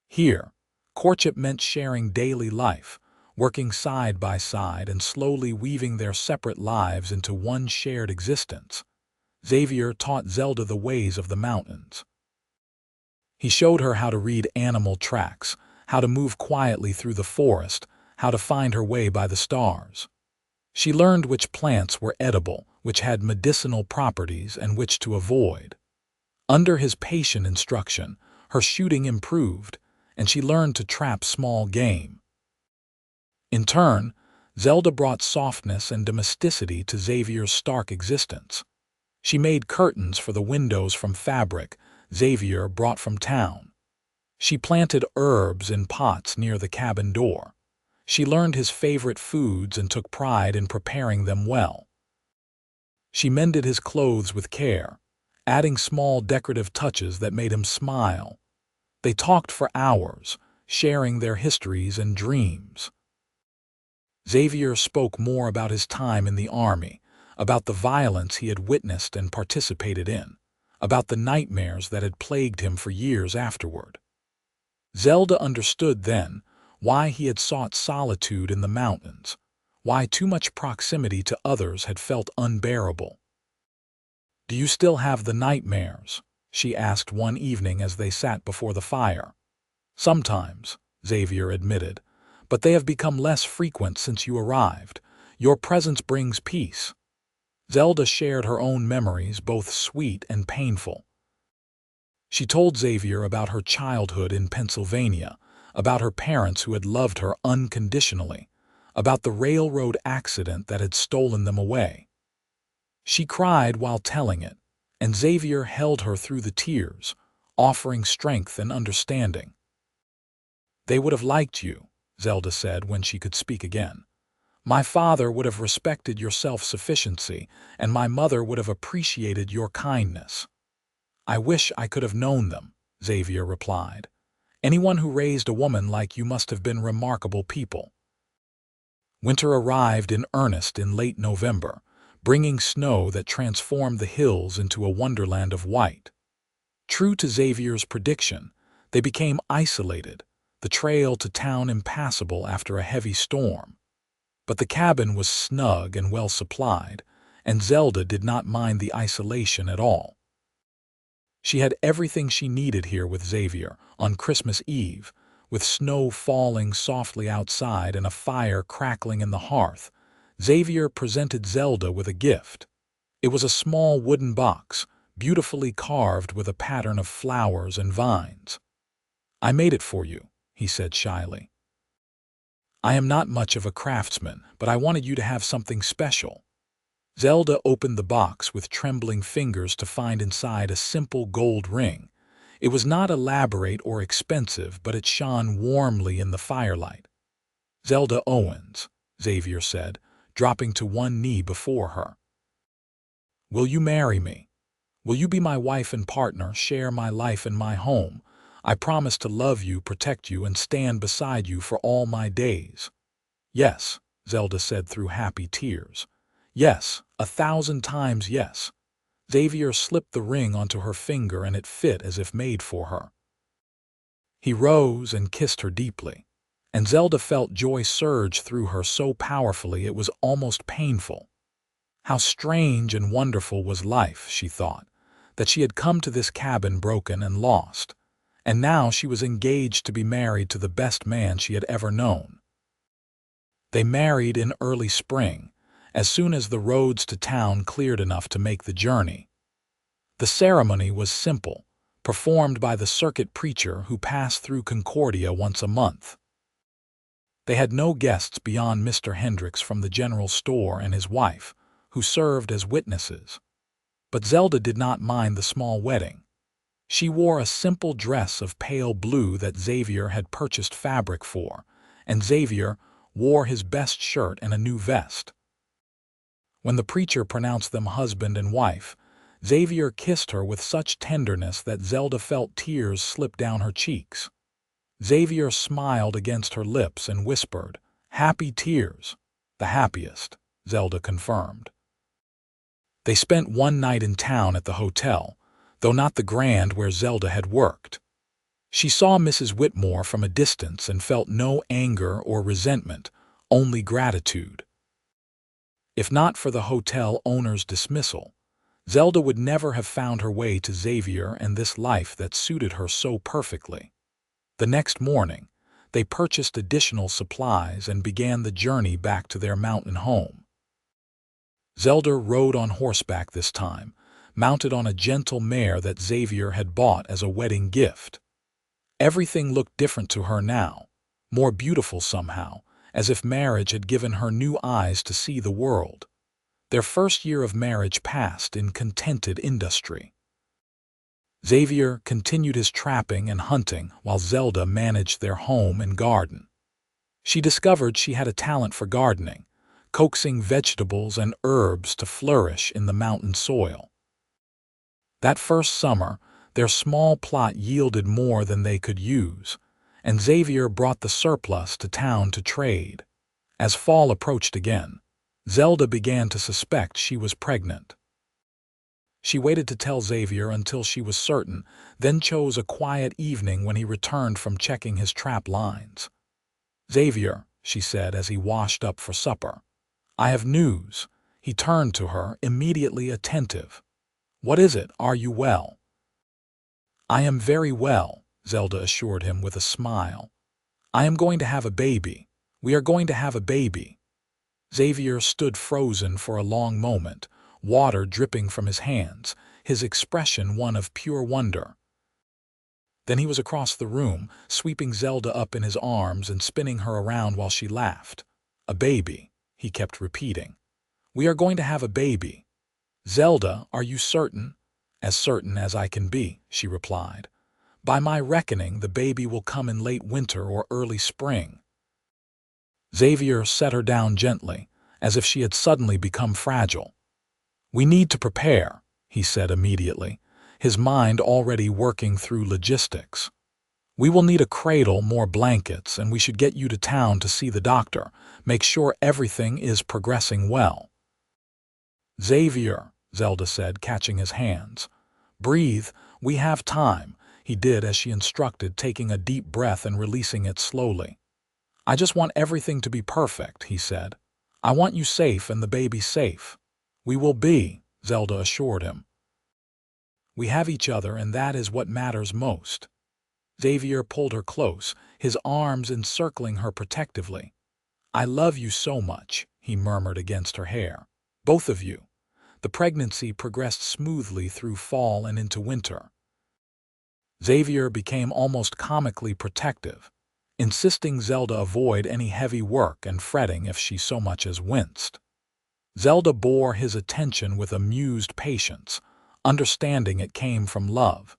Here, courtship meant sharing daily life, working side by side and slowly weaving their separate lives into one shared existence. Xavier taught Zelda the ways of the mountains. He showed her how to read animal tracks, how to move quietly through the forest, how to find her way by the stars. She learned which plants were edible, which had medicinal properties, and which to avoid. Under his patient instruction, her shooting improved, and she learned to trap small game. In turn, Zelda brought softness and domesticity to Xavier's stark existence. She made curtains for the windows from fabric Xavier brought from town. She planted herbs in pots near the cabin door. She learned his favorite foods and took pride in preparing them well. She mended his clothes with care, adding small decorative touches that made him smile. They talked for hours, sharing their histories and dreams. Xavier spoke more about his time in the army, about the violence he had witnessed and participated in, about the nightmares that had plagued him for years afterward. Zelda understood then why he had sought solitude in the mountains, why too much proximity to others had felt unbearable. "Do you still have the nightmares?" she asked one evening as they sat before the fire. "Sometimes," Xavier admitted, "but they have become less frequent since you arrived. Your presence brings peace." Zelda shared her own memories, both sweet and painful. She told Xavier about her childhood in Pennsylvania, about her parents who had loved her unconditionally, about the railroad accident that had stolen them away. She cried while telling it, and Xavier held her through the tears, offering strength and understanding. "They would have liked you," Zelda said when she could speak again. "My father would have respected your self-sufficiency, and my mother would have appreciated your kindness." "I wish I could have known them," Xavier replied. "Anyone who raised a woman like you must have been remarkable people." Winter arrived in earnest in late November, bringing snow that transformed the hills into a wonderland of white. True to Xavier's prediction, they became isolated, the trail to town impassable after a heavy storm. But the cabin was snug and well supplied, and Zelda did not mind the isolation at all. She had everything she needed here with Xavier on Christmas Eve, with snow falling softly outside and a fire crackling in the hearth. Xavier presented Zelda with a gift. It was a small wooden box, beautifully carved with a pattern of flowers and vines. "I made it for you," he said shyly. "I am not much of a craftsman, but I wanted you to have something special." Zelda opened the box with trembling fingers to find inside a simple gold ring. It was not elaborate or expensive, but it shone warmly in the firelight. "Zelda Owens," Xavier said, dropping to one knee before her. "Will you marry me? Will you be my wife and partner, share my life and my home? I promise to love you, protect you, and stand beside you for all my days." "Yes," Zelda said through happy tears. "Yes, 1,000 times yes." Xavier slipped the ring onto her finger and it fit as if made for her. He rose and kissed her deeply, and Zelda felt joy surge through her so powerfully it was almost painful. How strange and wonderful was life, she thought, that she had come to this cabin broken and lost, and now she was engaged to be married to the best man she had ever known. They married in early spring, as soon as the roads to town cleared enough to make the journey. The ceremony was simple, performed by the circuit preacher who passed through Concordia once a month. They had no guests beyond Mr. Hendricks from the general store and his wife, who served as witnesses. But Zelda did not mind the small wedding. She wore a simple dress of pale blue that Xavier had purchased fabric for, and Xavier wore his best shirt and a new vest. When the preacher pronounced them husband and wife, Xavier kissed her with such tenderness that Zelda felt tears slip down her cheeks. Xavier smiled against her lips and whispered, "Happy tears." "The happiest," Zelda confirmed. They spent one night in town at the hotel, though not the grand where Zelda had worked. She saw Mrs. Whitmore from a distance and felt no anger or resentment, only gratitude. If not for the hotel owner's dismissal, Zelda would never have found her way to Xavier and this life that suited her so perfectly. The next morning, they purchased additional supplies and began the journey back to their mountain home. Zelda rode on horseback this time, mounted on a gentle mare that Xavier had bought as a wedding gift. Everything looked different to her now, more beautiful somehow, as if marriage had given her new eyes to see the world. Their first year of marriage passed in contented industry. Xavier continued his trapping and hunting while Zelda managed their home and garden. She discovered she had a talent for gardening, coaxing vegetables and herbs to flourish in the mountain soil. That first summer, their small plot yielded more than they could use, and Xavier brought the surplus to town to trade. As fall approached again, Zelda began to suspect she was pregnant. She waited to tell Xavier until she was certain, then chose a quiet evening when he returned from checking his trap lines. "Xavier," she said as he washed up for supper, "I have news." He turned to her, immediately attentive. "What is it? Are you well?" "I am very well," Zelda assured him with a smile. "I am going to have a baby. We are going to have a baby." Xavier stood frozen for a long moment, water dripping from his hands, his expression one of pure wonder. Then he was across the room, sweeping Zelda up in his arms and spinning her around while she laughed. "A baby," he kept repeating. "We are going to have a baby." "Zelda, are you certain?" "As certain as I can be," she replied. "By my reckoning, the baby will come in late winter or early spring." Xavier set her down gently, as if she had suddenly become fragile. "We need to prepare," he said immediately, his mind already working through logistics. "We will need a cradle, more blankets, and we should get you to town to see the doctor, make sure everything is progressing well." "Xavier," Zelda said, catching his hands. "Breathe, we have time." He did as she instructed, taking a deep breath and releasing it slowly. "I just want everything to be perfect," he said. "I want you safe and the baby safe." "We will be," Zelda assured him. "We have each other, and that is what matters most." Xavier pulled her close, his arms encircling her protectively. "I love you so much," he murmured against her hair. "Both of you." The pregnancy progressed smoothly through fall and into winter. Xavier became almost comically protective, insisting Zelda avoid any heavy work and fretting if she so much as winced. Zelda bore his attention with amused patience, understanding it came from love.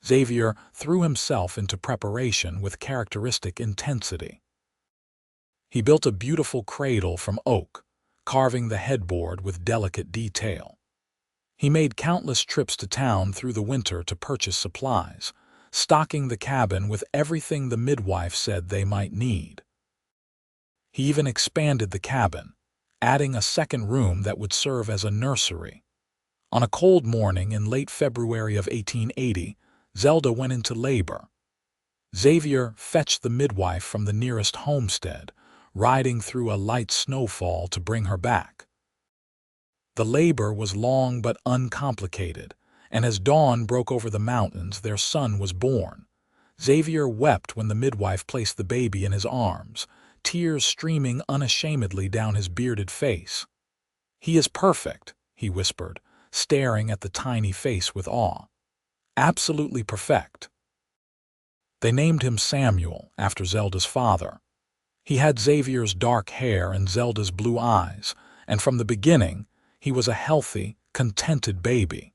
Xavier threw himself into preparation with characteristic intensity. He built a beautiful cradle from oak, carving the headboard with delicate detail. He made countless trips to town through the winter to purchase supplies, stocking the cabin with everything the midwife said they might need. He even expanded the cabin, adding a second room that would serve as a nursery. On a cold morning in late February of 1880, Zelda went into labor. Xavier fetched the midwife from the nearest homestead, riding through a light snowfall to bring her back. The labor was long but uncomplicated, and as dawn broke over the mountains, their son was born. Xavier wept when the midwife placed the baby in his arms, tears streaming unashamedly down his bearded face. "He is perfect," he whispered, staring at the tiny face with awe. "Absolutely perfect." They named him Samuel, after Zelda's father. He had Xavier's dark hair and Zelda's blue eyes, and from the beginning, he was a healthy, contented baby.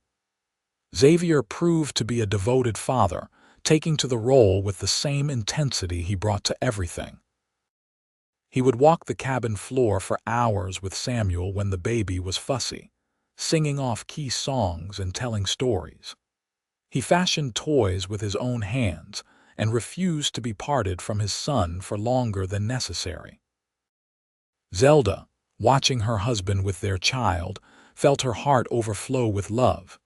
Xavier proved to be a devoted father, taking to the role with the same intensity he brought to everything. He would walk the cabin floor for hours with Samuel when the baby was fussy, singing off key songs and telling stories. He fashioned toys with his own hands and refused to be parted from his son for longer than necessary. Zelda, watching her husband with their child, felt her heart overflow with love.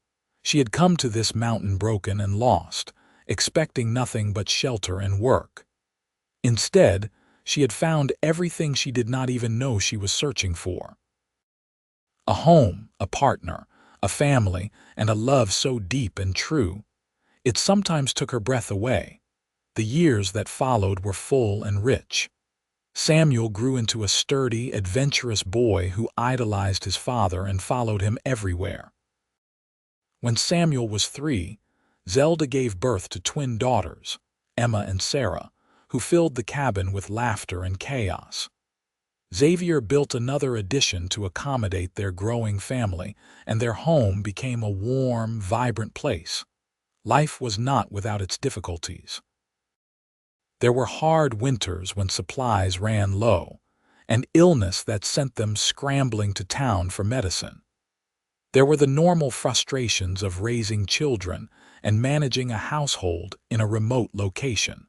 She had come to this mountain broken and lost, expecting nothing but shelter and work. Instead, she had found everything she did not even know she was searching for. A home, a partner, a family, and a love so deep and true. It sometimes took her breath away. The years that followed were full and rich. Samuel grew into a sturdy, adventurous boy who idolized his father and followed him everywhere. When Samuel was 3, Zelda gave birth to twin daughters, Emma and Sarah, who filled the cabin with laughter and chaos. Xavier built another addition to accommodate their growing family, and their home became a warm, vibrant place. Life was not without its difficulties. There were hard winters when supplies ran low, and illness that sent them scrambling to town for medicine. There were the normal frustrations of raising children and managing a household in a remote location.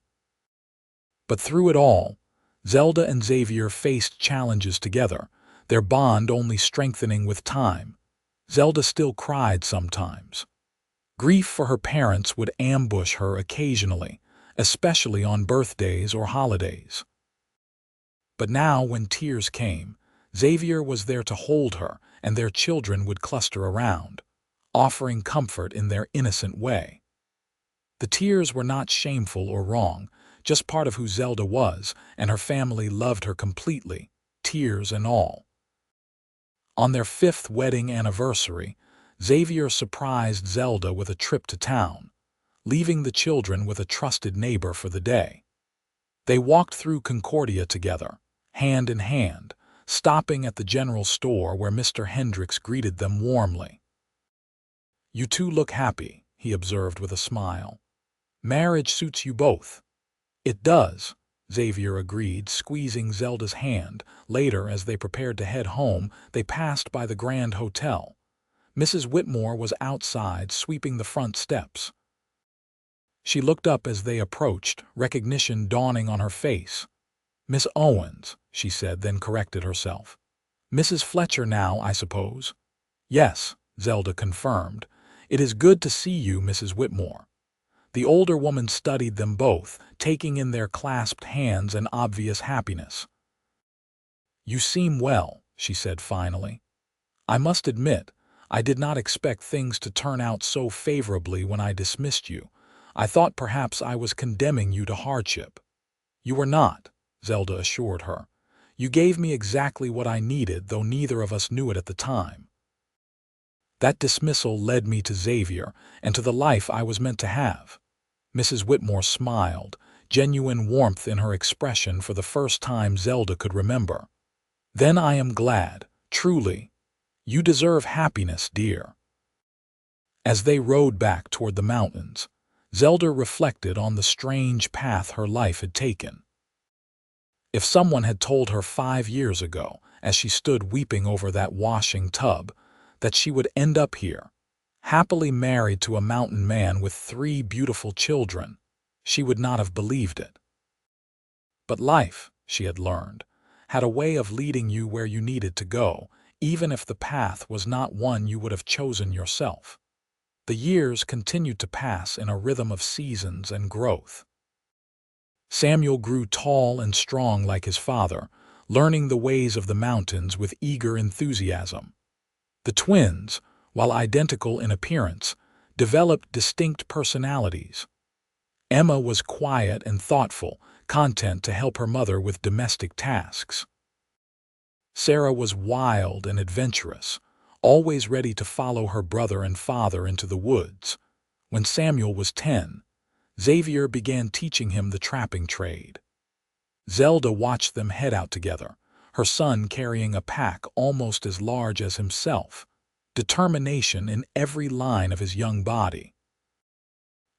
But through it all, Zelda and Xavier faced challenges together, their bond only strengthening with time. Zelda still cried sometimes. Grief for her parents would ambush her occasionally, especially on birthdays or holidays. But now, when tears came, Xavier was there to hold her, and their children would cluster around, offering comfort in their innocent way. The tears were not shameful or wrong, just part of who Zelda was, and her family loved her completely, tears and all. On their 5th wedding anniversary, Xavier surprised Zelda with a trip to town, leaving the children with a trusted neighbor for the day. They walked through Concordia together, hand in hand, stopping at the general store where Mr. Hendricks greeted them warmly. "You two look happy," he observed with a smile. "Marriage suits you both." "It does," Xavier agreed, squeezing Zelda's hand. Later, as they prepared to head home, they passed by the Grand Hotel. Mrs. Whitmore was outside, sweeping the front steps. She looked up as they approached, recognition dawning on her face. "Miss Owens," she said, then corrected herself. "Mrs. Fletcher now, I suppose?" "Yes," Zelda confirmed. "It is good to see you, Mrs. Whitmore." The older woman studied them both, taking in their clasped hands and obvious happiness. "You seem well," she said finally. "I must admit, I did not expect things to turn out so favorably when I dismissed you. I thought perhaps I was condemning you to hardship." "You were not," Zelda assured her. "You gave me exactly what I needed, though neither of us knew it at the time. That dismissal led me to Xavier and to the life I was meant to have." Mrs. Whitmore smiled, genuine warmth in her expression for the first time Zelda could remember. "Then I am glad, truly. You deserve happiness, dear." As they rode back toward the mountains, Zelda reflected on the strange path her life had taken. If someone had told her 5 years ago, as she stood weeping over that washing tub, that she would end up here, happily married to a mountain man with 3 beautiful children, she would not have believed it. But life, she had learned, had a way of leading you where you needed to go, even if the path was not one you would have chosen yourself. The years continued to pass in a rhythm of seasons and growth. Samuel grew tall and strong like his father, learning the ways of the mountains with eager enthusiasm. The twins, while identical in appearance, developed distinct personalities. Emma was quiet and thoughtful, content to help her mother with domestic tasks. Sarah was wild and adventurous, always ready to follow her brother and father into the woods. When Samuel was 10, Xavier began teaching him the trapping trade. Zelda watched them head out together, her son carrying a pack almost as large as himself, determination in every line of his young body.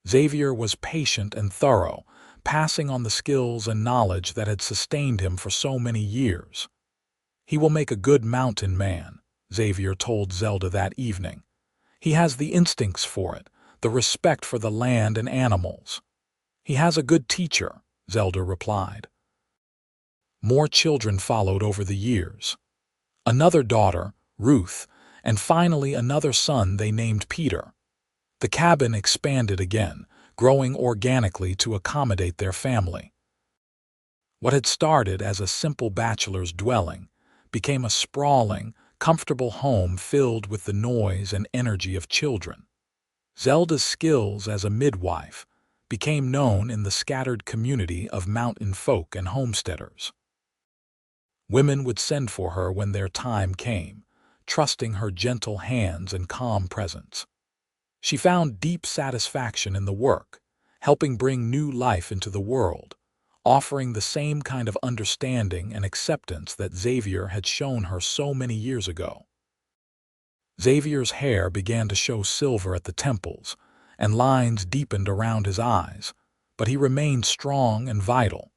Xavier was patient and thorough, passing on the skills and knowledge that had sustained him for so many years. "He will make a good mountain man," Xavier told Zelda that evening. "He has the instincts for it, the respect for the land and animals." "He has a good teacher," Zelda replied. More children followed over the years. Another daughter, Ruth, and finally another son they named Peter. The cabin expanded again, growing organically to accommodate their family. What had started as a simple bachelor's dwelling became a sprawling, comfortable home filled with the noise and energy of children. Zelda's skills as a midwife became known in the scattered community of mountain folk and homesteaders. Women would send for her when their time came, trusting her gentle hands and calm presence. She found deep satisfaction in the work, helping bring new life into the world, offering the same kind of understanding and acceptance that Xavier had shown her so many years ago. Xavier's hair began to show silver at the temples, and lines deepened around his eyes, but he remained strong and vital.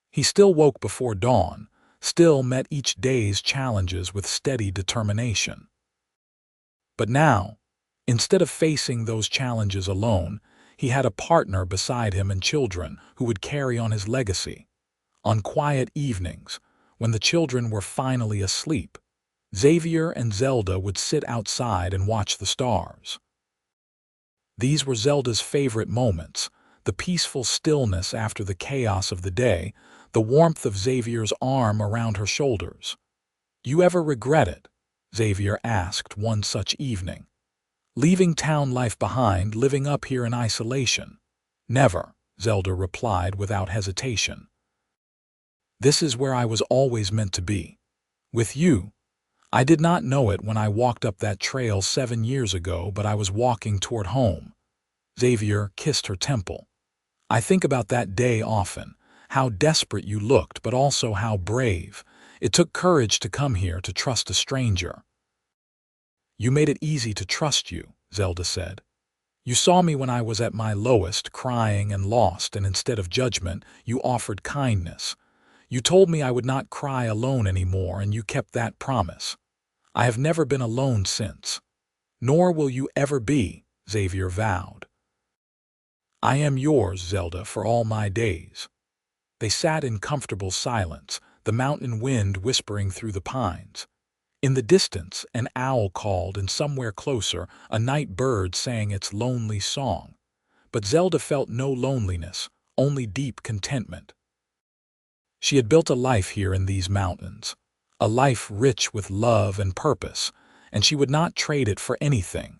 He still woke before dawn, still met each day's challenges with steady determination. But now, instead of facing those challenges alone, he had a partner beside him and children who would carry on his legacy. On quiet evenings, when the children were finally asleep, Xavier and Zelda would sit outside and watch the stars. These were Zelda's favorite moments, the peaceful stillness after the chaos of the day, the warmth of Xavier's arm around her shoulders. "You ever regret it?" Xavier asked one such evening. "Leaving town life behind, living up here in isolation?" "Never," Zelda replied without hesitation. "This is where I was always meant to be. With you. I did not know it when I walked up that trail 7 years ago, but I was walking toward home." Xavier kissed her temple. "I think about that day often, how desperate you looked, but also how brave. It took courage to come here to trust a stranger." "You made it easy to trust you," Zelda said. "You saw me when I was at my lowest, crying and lost, and instead of judgment, you offered kindness. You told me I would not cry alone anymore, and you kept that promise. I have never been alone since." "Nor will you ever be," Xavier vowed. "I am yours, Zelda, for all my days." They sat in comfortable silence, the mountain wind whispering through the pines. In the distance, an owl called, and somewhere closer, a night bird sang its lonely song. But Zelda felt no loneliness, only deep contentment. She had built a life here in these mountains, a life rich with love and purpose, and she would not trade it for anything.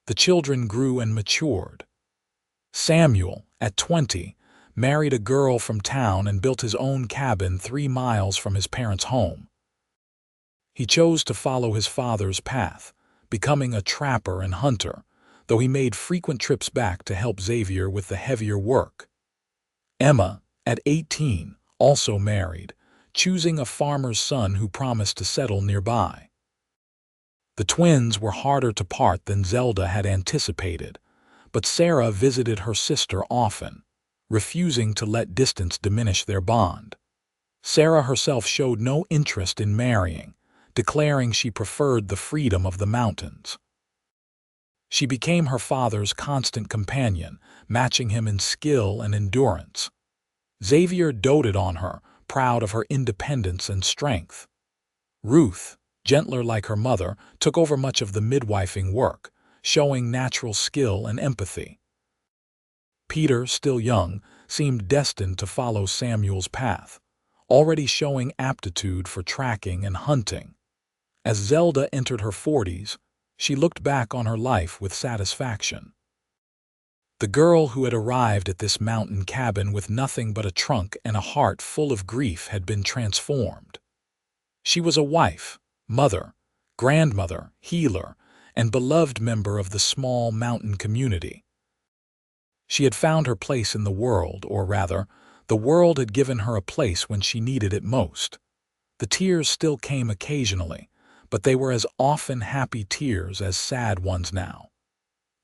The children grew and matured. Samuel, at 20, married a girl from town and built his own cabin 3 miles from his parents' home. He chose to follow his father's path, becoming a trapper and hunter, though he made frequent trips back to help Xavier with the heavier work. Emma, at 18, also married, choosing a farmer's son who promised to settle nearby. The twins were harder to part than Zelda had anticipated, but Sarah visited her sister often, refusing to let distance diminish their bond. Sarah herself showed no interest in marrying, declaring she preferred the freedom of the mountains. She became her father's constant companion, matching him in skill and endurance. Xavier doted on her, proud of her independence and strength. Ruth, gentler like her mother, took over much of the midwifing work, showing natural skill and empathy. Peter, still young, seemed destined to follow Samuel's path, already showing aptitude for tracking and hunting. As Zelda entered her 40s, she looked back on her life with satisfaction. The girl who had arrived at this mountain cabin with nothing but a trunk and a heart full of grief had been transformed. She was a wife, mother, grandmother, healer, and beloved member of the small mountain community. She had found her place in the world, or rather, the world had given her a place when she needed it most. The tears still came occasionally, but they were as often happy tears as sad ones now.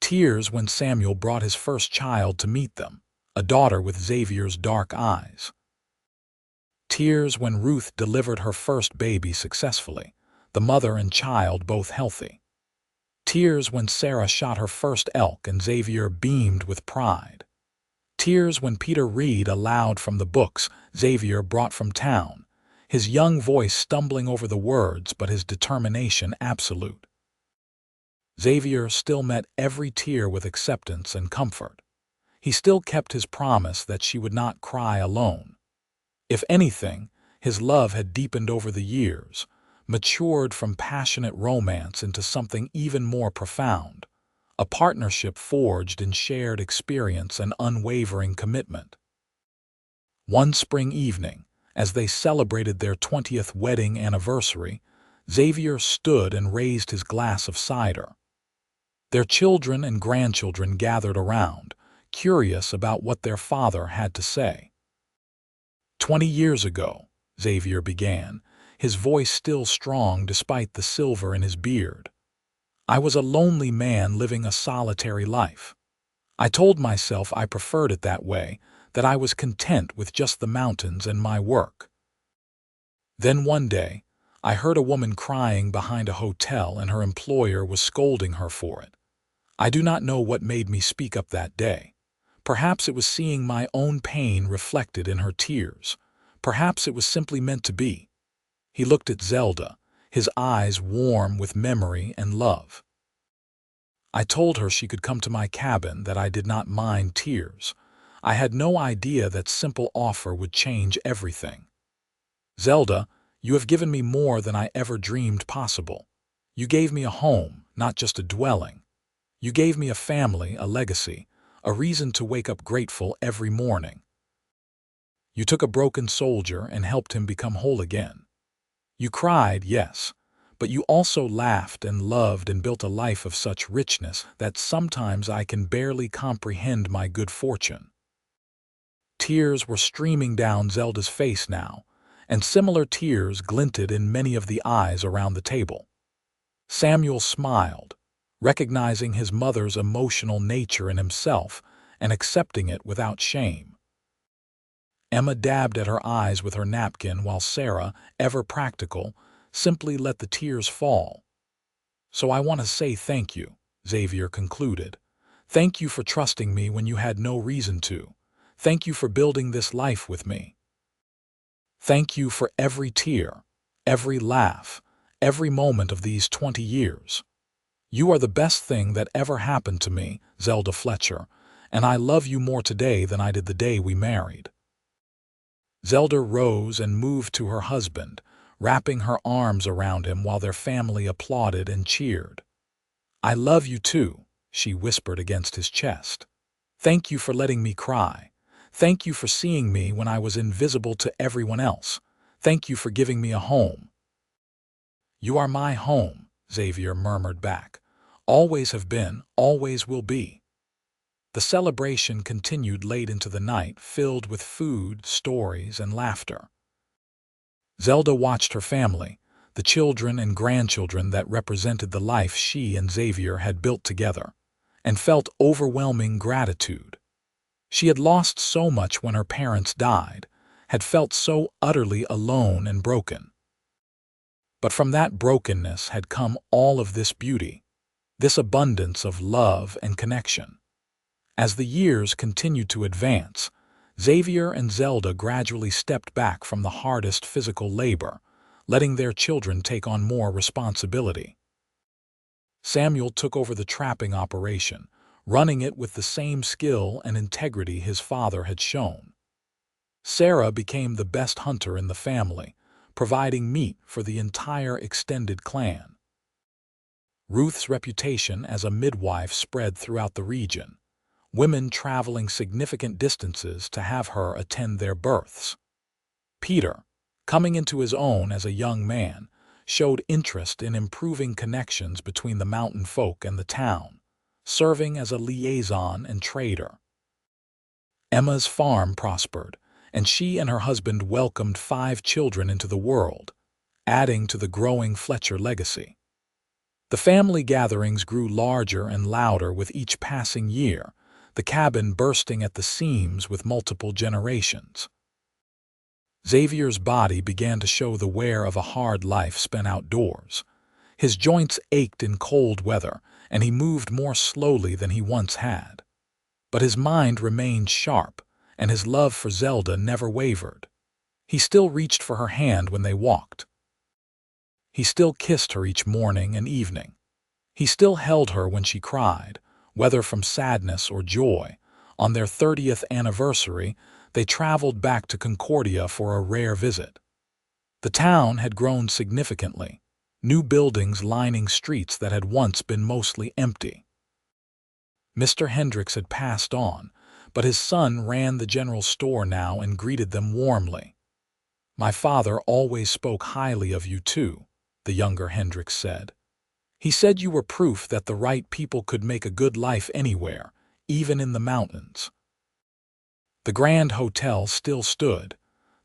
Tears when Samuel brought his first child to meet them, a daughter with Xavier's dark eyes. Tears when Ruth delivered her first baby successfully, the mother and child both healthy. Tears when Sarah shot her first elk and Xavier beamed with pride. Tears when Peter read aloud from the books Xavier brought from town, his young voice stumbling over the words but his determination absolute. Xavier still met every tear with acceptance and comfort. He still kept his promise that she would not cry alone. If anything, his love had deepened over the years, matured from passionate romance into something even more profound, a partnership forged in shared experience and unwavering commitment. One spring evening, as they celebrated their 20th wedding anniversary, Xavier stood and raised his glass of cider. Their children and grandchildren gathered around, curious about what their father had to say. 20 years ago, Xavier began, his voice still strong despite the silver in his beard. I was a lonely man living a solitary life. I told myself I preferred it that way, that I was content with just the mountains and my work. Then one day, I heard a woman crying behind a hotel and her employer was scolding her for it. I do not know what made me speak up that day. Perhaps it was seeing my own pain reflected in her tears. Perhaps it was simply meant to be. He looked at Zelda, his eyes warm with memory and love. I told her she could come to my cabin, that I did not mind tears. I had no idea that simple offer would change everything. Zelda, you have given me more than I ever dreamed possible. You gave me a home, not just a dwelling. You gave me a family, a legacy, a reason to wake up grateful every morning. You took a broken soldier and helped him become whole again. You cried, yes, but you also laughed and loved and built a life of such richness that sometimes I can barely comprehend my good fortune. Tears were streaming down Zelda's face now, and similar tears glinted in many of the eyes around the table. Samuel smiled, recognizing his mother's emotional nature in himself and accepting it without shame. Emma dabbed at her eyes with her napkin while Sarah, ever practical, simply let the tears fall. "So I want to say thank you," Xavier concluded. "Thank you for trusting me when you had no reason to. Thank you for building this life with me. Thank you for every tear, every laugh, every moment of these 20 years. You are the best thing that ever happened to me, Zelda Fletcher, and I love you more today than I did the day we married." Zelda rose and moved to her husband, wrapping her arms around him while their family applauded and cheered. "I love you too," she whispered against his chest. "Thank you for letting me cry. Thank you for seeing me when I was invisible to everyone else. Thank you for giving me a home." "You are my home," Xavier murmured back. "Always have been, always will be." The celebration continued late into the night, filled with food, stories, and laughter. Zelda watched her family, the children and grandchildren that represented the life she and Xavier had built together, and felt overwhelming gratitude. She had lost so much when her parents died, had felt so utterly alone and broken. But from that brokenness had come all of this beauty, this abundance of love and connection. As the years continued to advance, Xavier and Zelda gradually stepped back from the hardest physical labor, letting their children take on more responsibility. Samuel took over the trapping operation, running it with the same skill and integrity his father had shown. Sarah became the best hunter in the family, providing meat for the entire extended clan. Ruth's reputation as a midwife spread throughout the region, women traveling significant distances to have her attend their births. Peter, coming into his own as a young man, showed interest in improving connections between the mountain folk and the town, serving as a liaison and trader. Emma's farm prospered, and she and her husband welcomed 5 children into the world, adding to the growing Fletcher legacy. The family gatherings grew larger and louder with each passing year, the cabin bursting at the seams with multiple generations. Xavier's body began to show the wear of a hard life spent outdoors. His joints ached in cold weather, and he moved more slowly than he once had. But his mind remained sharp, and his love for Zelda never wavered. He still reached for her hand when they walked. He still kissed her each morning and evening. He still held her when she cried, whether from sadness or joy. On their 30th anniversary, they traveled back to Concordia for a rare visit. The town had grown significantly, new buildings lining streets that had once been mostly empty. Mr. Hendricks had passed on, but his son ran the general store now and greeted them warmly. "My father always spoke highly of you too," the younger Hendricks said. "He said you were proof that the right people could make a good life anywhere, even in the mountains." The Grand Hotel still stood,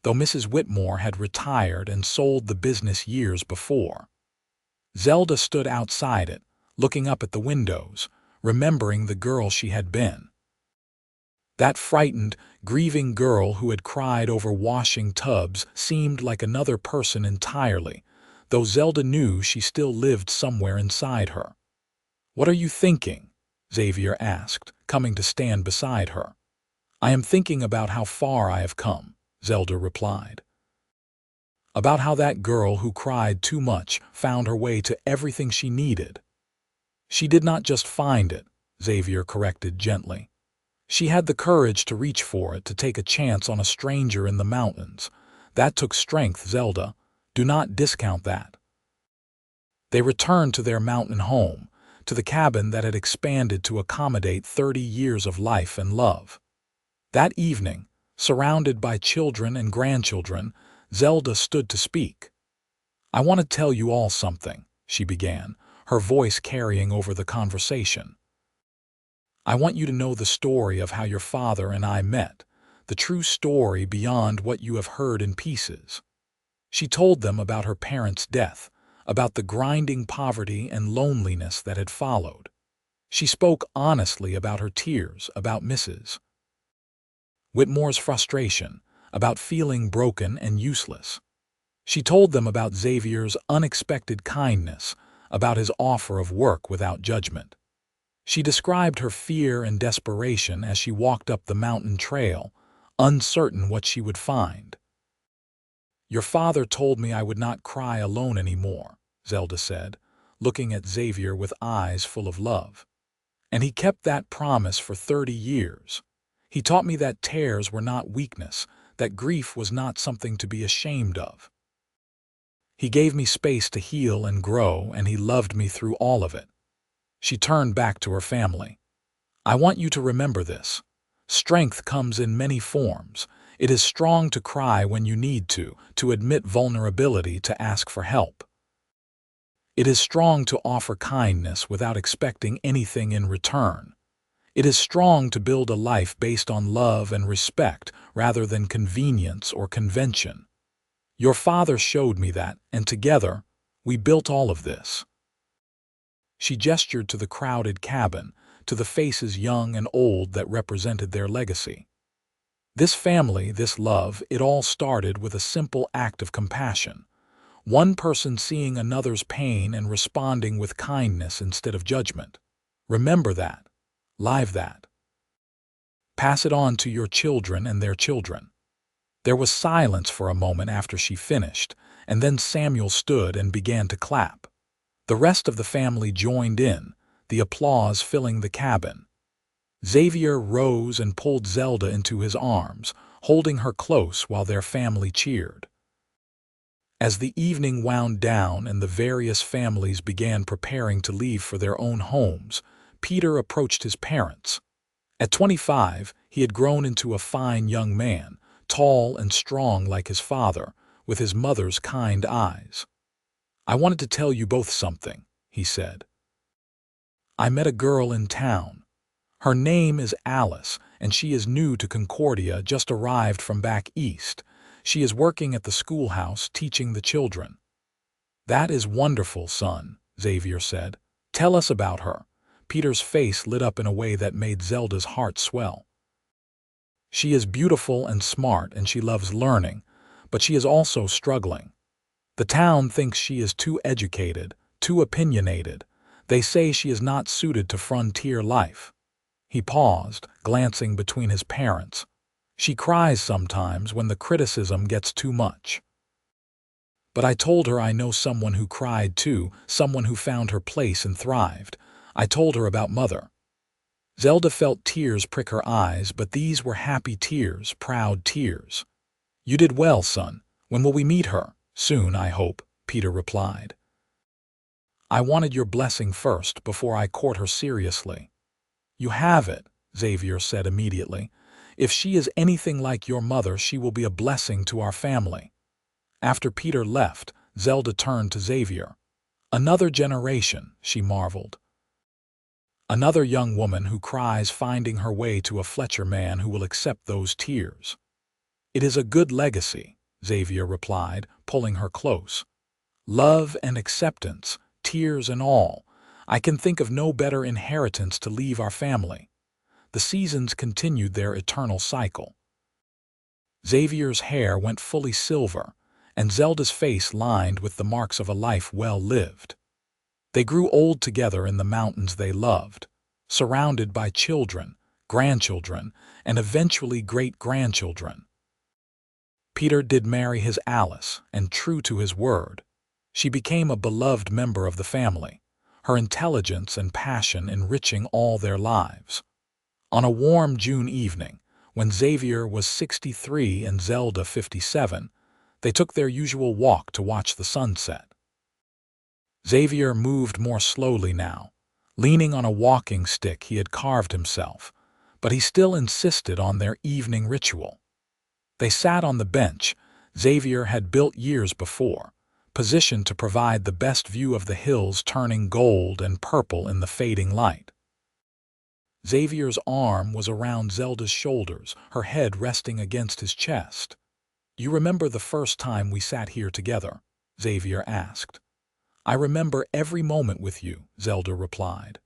though Mrs. Whitmore had retired and sold the business years before. Zelda stood outside it, looking up at the windows, remembering the girl she had been. That frightened, grieving girl who had cried over washing tubs seemed like another person entirely, though Zelda knew she still lived somewhere inside her. "What are you thinking?" Xavier asked, coming to stand beside her. "I am thinking about how far I have come," Zelda replied. About how that girl who cried too much found her way to everything she needed. She did not just find it, Xavier corrected gently. She had the courage to reach for it, to take a chance on a stranger in the mountains. That took strength, Zelda. Do not discount that. They returned to their mountain home, to the cabin that had expanded to accommodate 30 years of life and love. That evening, surrounded by children and grandchildren, Zelda stood to speak. "I want to tell you all something," she began, her voice carrying over the conversation. "I want you to know the story of how your father and I met, the true story beyond what you have heard in pieces." She told them about her parents' death, about the grinding poverty and loneliness that had followed. She spoke honestly about her tears, about Mrs. Whitmore's frustration, about feeling broken and useless. She told them about Xavier's unexpected kindness, about his offer of work without judgment. She described her fear and desperation as she walked up the mountain trail, uncertain what she would find. "Your father told me I would not cry alone anymore," Zelda said, looking at Xavier with eyes full of love. "And he kept that promise for 30 years. He taught me that tears were not weakness, that grief was not something to be ashamed of. He gave me space to heal and grow, and he loved me through all of it." She turned back to her family. "I want you to remember this. Strength comes in many forms. It is strong to cry when you need to admit vulnerability, to ask for help. It is strong to offer kindness without expecting anything in return. It is strong to build a life based on love and respect rather than convenience or convention. Your father showed me that, and together, we built all of this." She gestured to the crowded cabin, to the faces young and old that represented their legacy. This family, this love, it all started with a simple act of compassion. One person seeing another's pain and responding with kindness instead of judgment. Remember that. Live that. Pass it on to your children and their children. There was silence for a moment after she finished, and then Samuel stood and began to clap. The rest of the family joined in, the applause filling the cabin. Xavier rose and pulled Zelda into his arms, holding her close while their family cheered. As the evening wound down and the various families began preparing to leave for their own homes, Peter approached his parents. At 25, he had grown into a fine young man, tall and strong like his father, with his mother's kind eyes. "I wanted to tell you both something," he said. "I met a girl in town. Her name is Alice, and she is new to Concordia, just arrived from back east. She is working at the schoolhouse, teaching the children." "That is wonderful, son," Xavier said. "Tell us about her." Peter's face lit up in a way that made Zelda's heart swell. "She is beautiful and smart, and she loves learning, but she is also struggling. The town thinks she is too educated, too opinionated. They say she is not suited to frontier life." He paused, glancing between his parents. "She cries sometimes when the criticism gets too much. But I told her I know someone who cried too, someone who found her place and thrived. I told her about Mother." Zelda felt tears prick her eyes, but these were happy tears, proud tears. "You did well, son. When will we meet her?" "Soon, I hope," Peter replied. "I wanted your blessing first before I court her seriously." "You have it," Xavier said immediately. "If she is anything like your mother, she will be a blessing to our family." After Peter left, Zelda turned to Xavier. "Another generation," she marveled. "Another young woman who cries, finding her way to a Fletcher man who will accept those tears." "It is a good legacy," Xavier replied, pulling her close. "Love and acceptance, tears and all. I can think of no better inheritance to leave our family." The seasons continued their eternal cycle. Xavier's hair went fully silver, and Zelda's face lined with the marks of a life well lived. They grew old together in the mountains they loved, surrounded by children, grandchildren, and eventually great-grandchildren. Peter did marry his Alice, and true to his word, she became a beloved member of the family, her intelligence and passion enriching all their lives. On a warm June evening, when Xavier was 63 and Zelda 57, they took their usual walk to watch the sunset. Xavier moved more slowly now, leaning on a walking stick he had carved himself, but he still insisted on their evening ritual. They sat on the bench Xavier had built years before, positioned to provide the best view of the hills turning gold and purple in the fading light. Xavier's arm was around Zelda's shoulders, her head resting against his chest. "You remember the first time we sat here together?" Xavier asked. "I remember every moment with you," Zelda replied.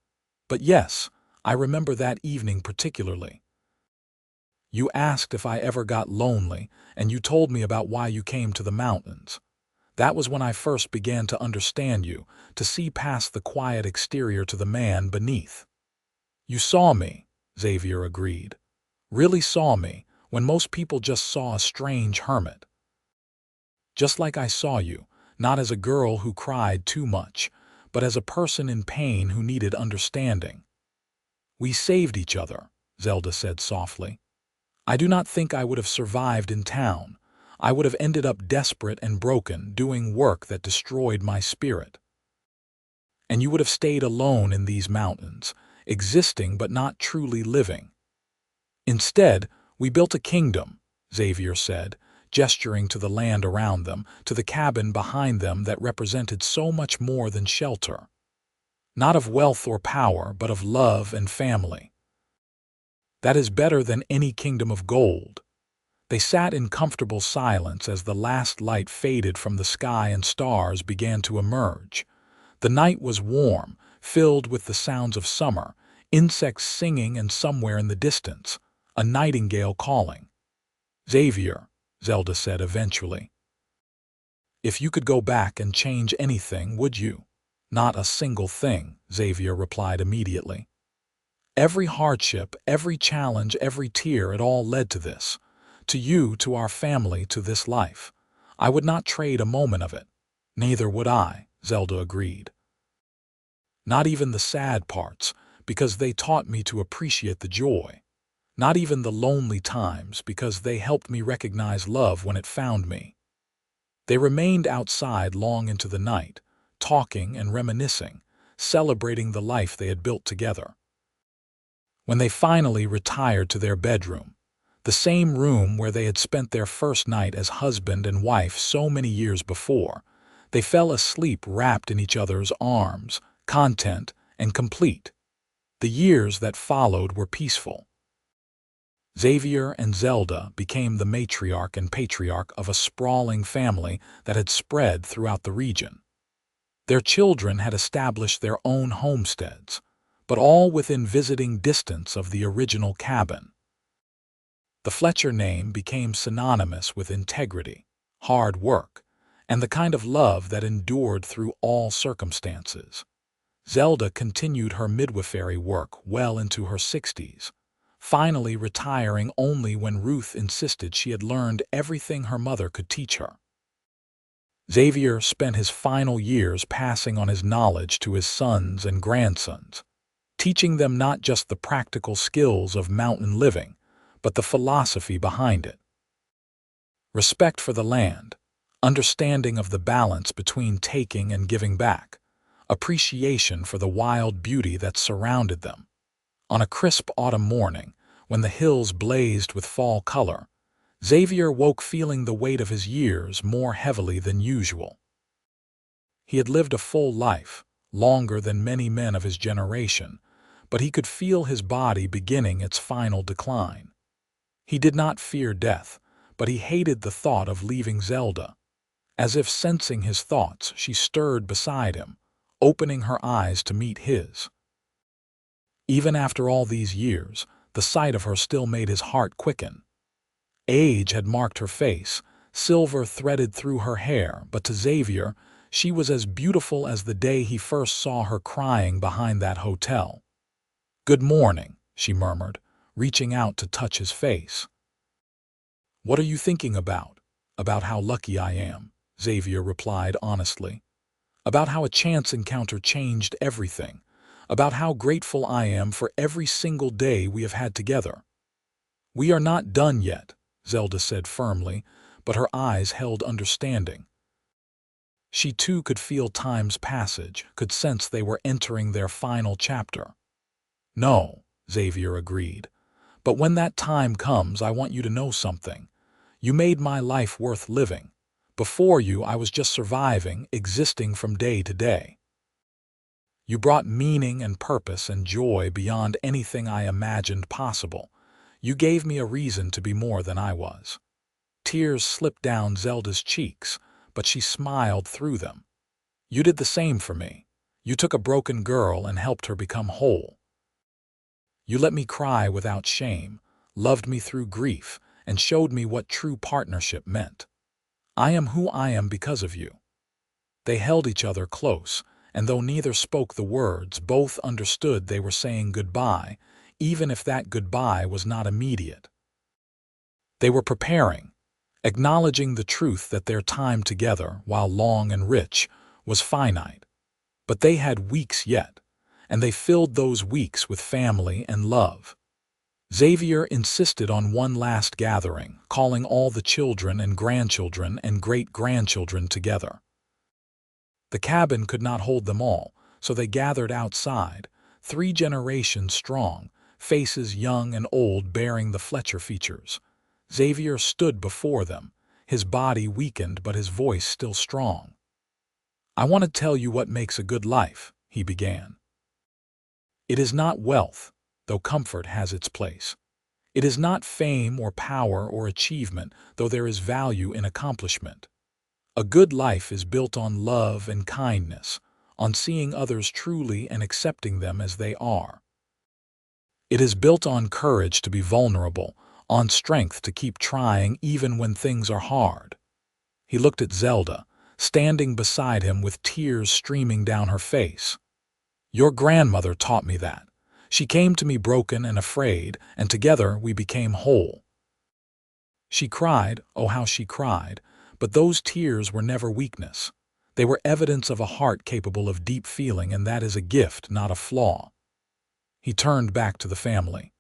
"But yes, I remember that evening particularly. You asked if I ever got lonely, and you told me about why you came to the mountains. That was when I first began to understand you, to see past the quiet exterior to the man beneath." "You saw me," Xavier agreed. "Really saw me, when most people just saw a strange hermit. Just like I saw you, not as a girl who cried too much, but as a person in pain who needed understanding." "We saved each other," Zelda said softly. "I do not think I would have survived in town. I would have ended up desperate and broken, doing work that destroyed my spirit. And you would have stayed alone in these mountains, existing but not truly living. Instead, we built a kingdom," Xavier said, gesturing to the land around them, to the cabin behind them that represented so much more than shelter. "Not of wealth or power, but of love and family. That is better than any kingdom of gold." They sat in comfortable silence as the last light faded from the sky and stars began to emerge. The night was warm, filled with the sounds of summer, insects singing and somewhere in the distance, a nightingale calling. "Xavier," Zelda said eventually, "if you could go back and change anything, would you?" "Not a single thing," Xavier replied immediately. "Every hardship, every challenge, every tear, it all led to this. To you, to our family, to this life. I would not trade a moment of it." "Neither would I," Zelda agreed. "Not even the sad parts, because they taught me to appreciate the joy. Not even the lonely times, because they helped me recognize love when it found me." They remained outside long into the night, talking and reminiscing, celebrating the life they had built together. When they finally retired to their bedroom, the same room where they had spent their first night as husband and wife so many years before, they fell asleep wrapped in each other's arms, content and complete. The years that followed were peaceful. Xavier and Zelda became the matriarch and patriarch of a sprawling family that had spread throughout the region. Their children had established their own homesteads, but all within visiting distance of the original cabin. The Fletcher name became synonymous with integrity, hard work, and the kind of love that endured through all circumstances. Zelda continued her midwifery work well into her 60s, finally retiring only when Ruth insisted she had learned everything her mother could teach her. Xavier spent his final years passing on his knowledge to his sons and grandsons, teaching them not just the practical skills of mountain living, but the philosophy behind it. Respect for the land, understanding of the balance between taking and giving back, appreciation for the wild beauty that surrounded them. On a crisp autumn morning, when the hills blazed with fall color, Xavier woke feeling the weight of his years more heavily than usual. He had lived a full life, longer than many men of his generation, but he could feel his body beginning its final decline. He did not fear death, but he hated the thought of leaving Zelda. As if sensing his thoughts, she stirred beside him, opening her eyes to meet his. Even after all these years, the sight of her still made his heart quicken. Age had marked her face, silver threaded through her hair, but to Xavier, she was as beautiful as the day he first saw her crying behind that hotel. "Good morning," she murmured, reaching out to touch his face. "What are you thinking about?" About how lucky I am, Xavier replied honestly. About how a chance encounter changed everything. About how grateful I am for every single day we have had together. We are not done yet, Zelda said firmly, but her eyes held understanding. She too could feel time's passage, could sense they were entering their final chapter. No, Xavier agreed. But when that time comes, I want you to know something. You made my life worth living. Before you, I was just surviving, existing from day to day. You brought meaning and purpose and joy beyond anything I imagined possible. You gave me a reason to be more than I was. Tears slipped down Zelda's cheeks, but she smiled through them. You did the same for me. You took a broken girl and helped her become whole. You let me cry without shame, loved me through grief, and showed me what true partnership meant. I am who I am because of you. They held each other close, and though neither spoke the words, both understood they were saying goodbye, even if that goodbye was not immediate. They were preparing, acknowledging the truth that their time together, while long and rich, was finite. But they had weeks yet, and they filled those weeks with family and love. Xavier insisted on one last gathering, calling all the children and grandchildren and great-grandchildren together. The cabin could not hold them all, so they gathered outside, 3 generations strong, faces young and old bearing the Fletcher features. Xavier stood before them, his body weakened but his voice still strong. I want to tell you what makes a good life, he began. It is not wealth, though comfort has its place. It is not fame or power or achievement, though there is value in accomplishment. A good life is built on love and kindness, on seeing others truly and accepting them as they are. It is built on courage to be vulnerable, on strength to keep trying even when things are hard. He looked at Zelda, standing beside him with tears streaming down her face. Your grandmother taught me that. She came to me broken and afraid, and together we became whole. She cried, oh how she cried, but those tears were never weakness. They were evidence of a heart capable of deep feeling, and that is a gift, not a flaw. He turned back to the family.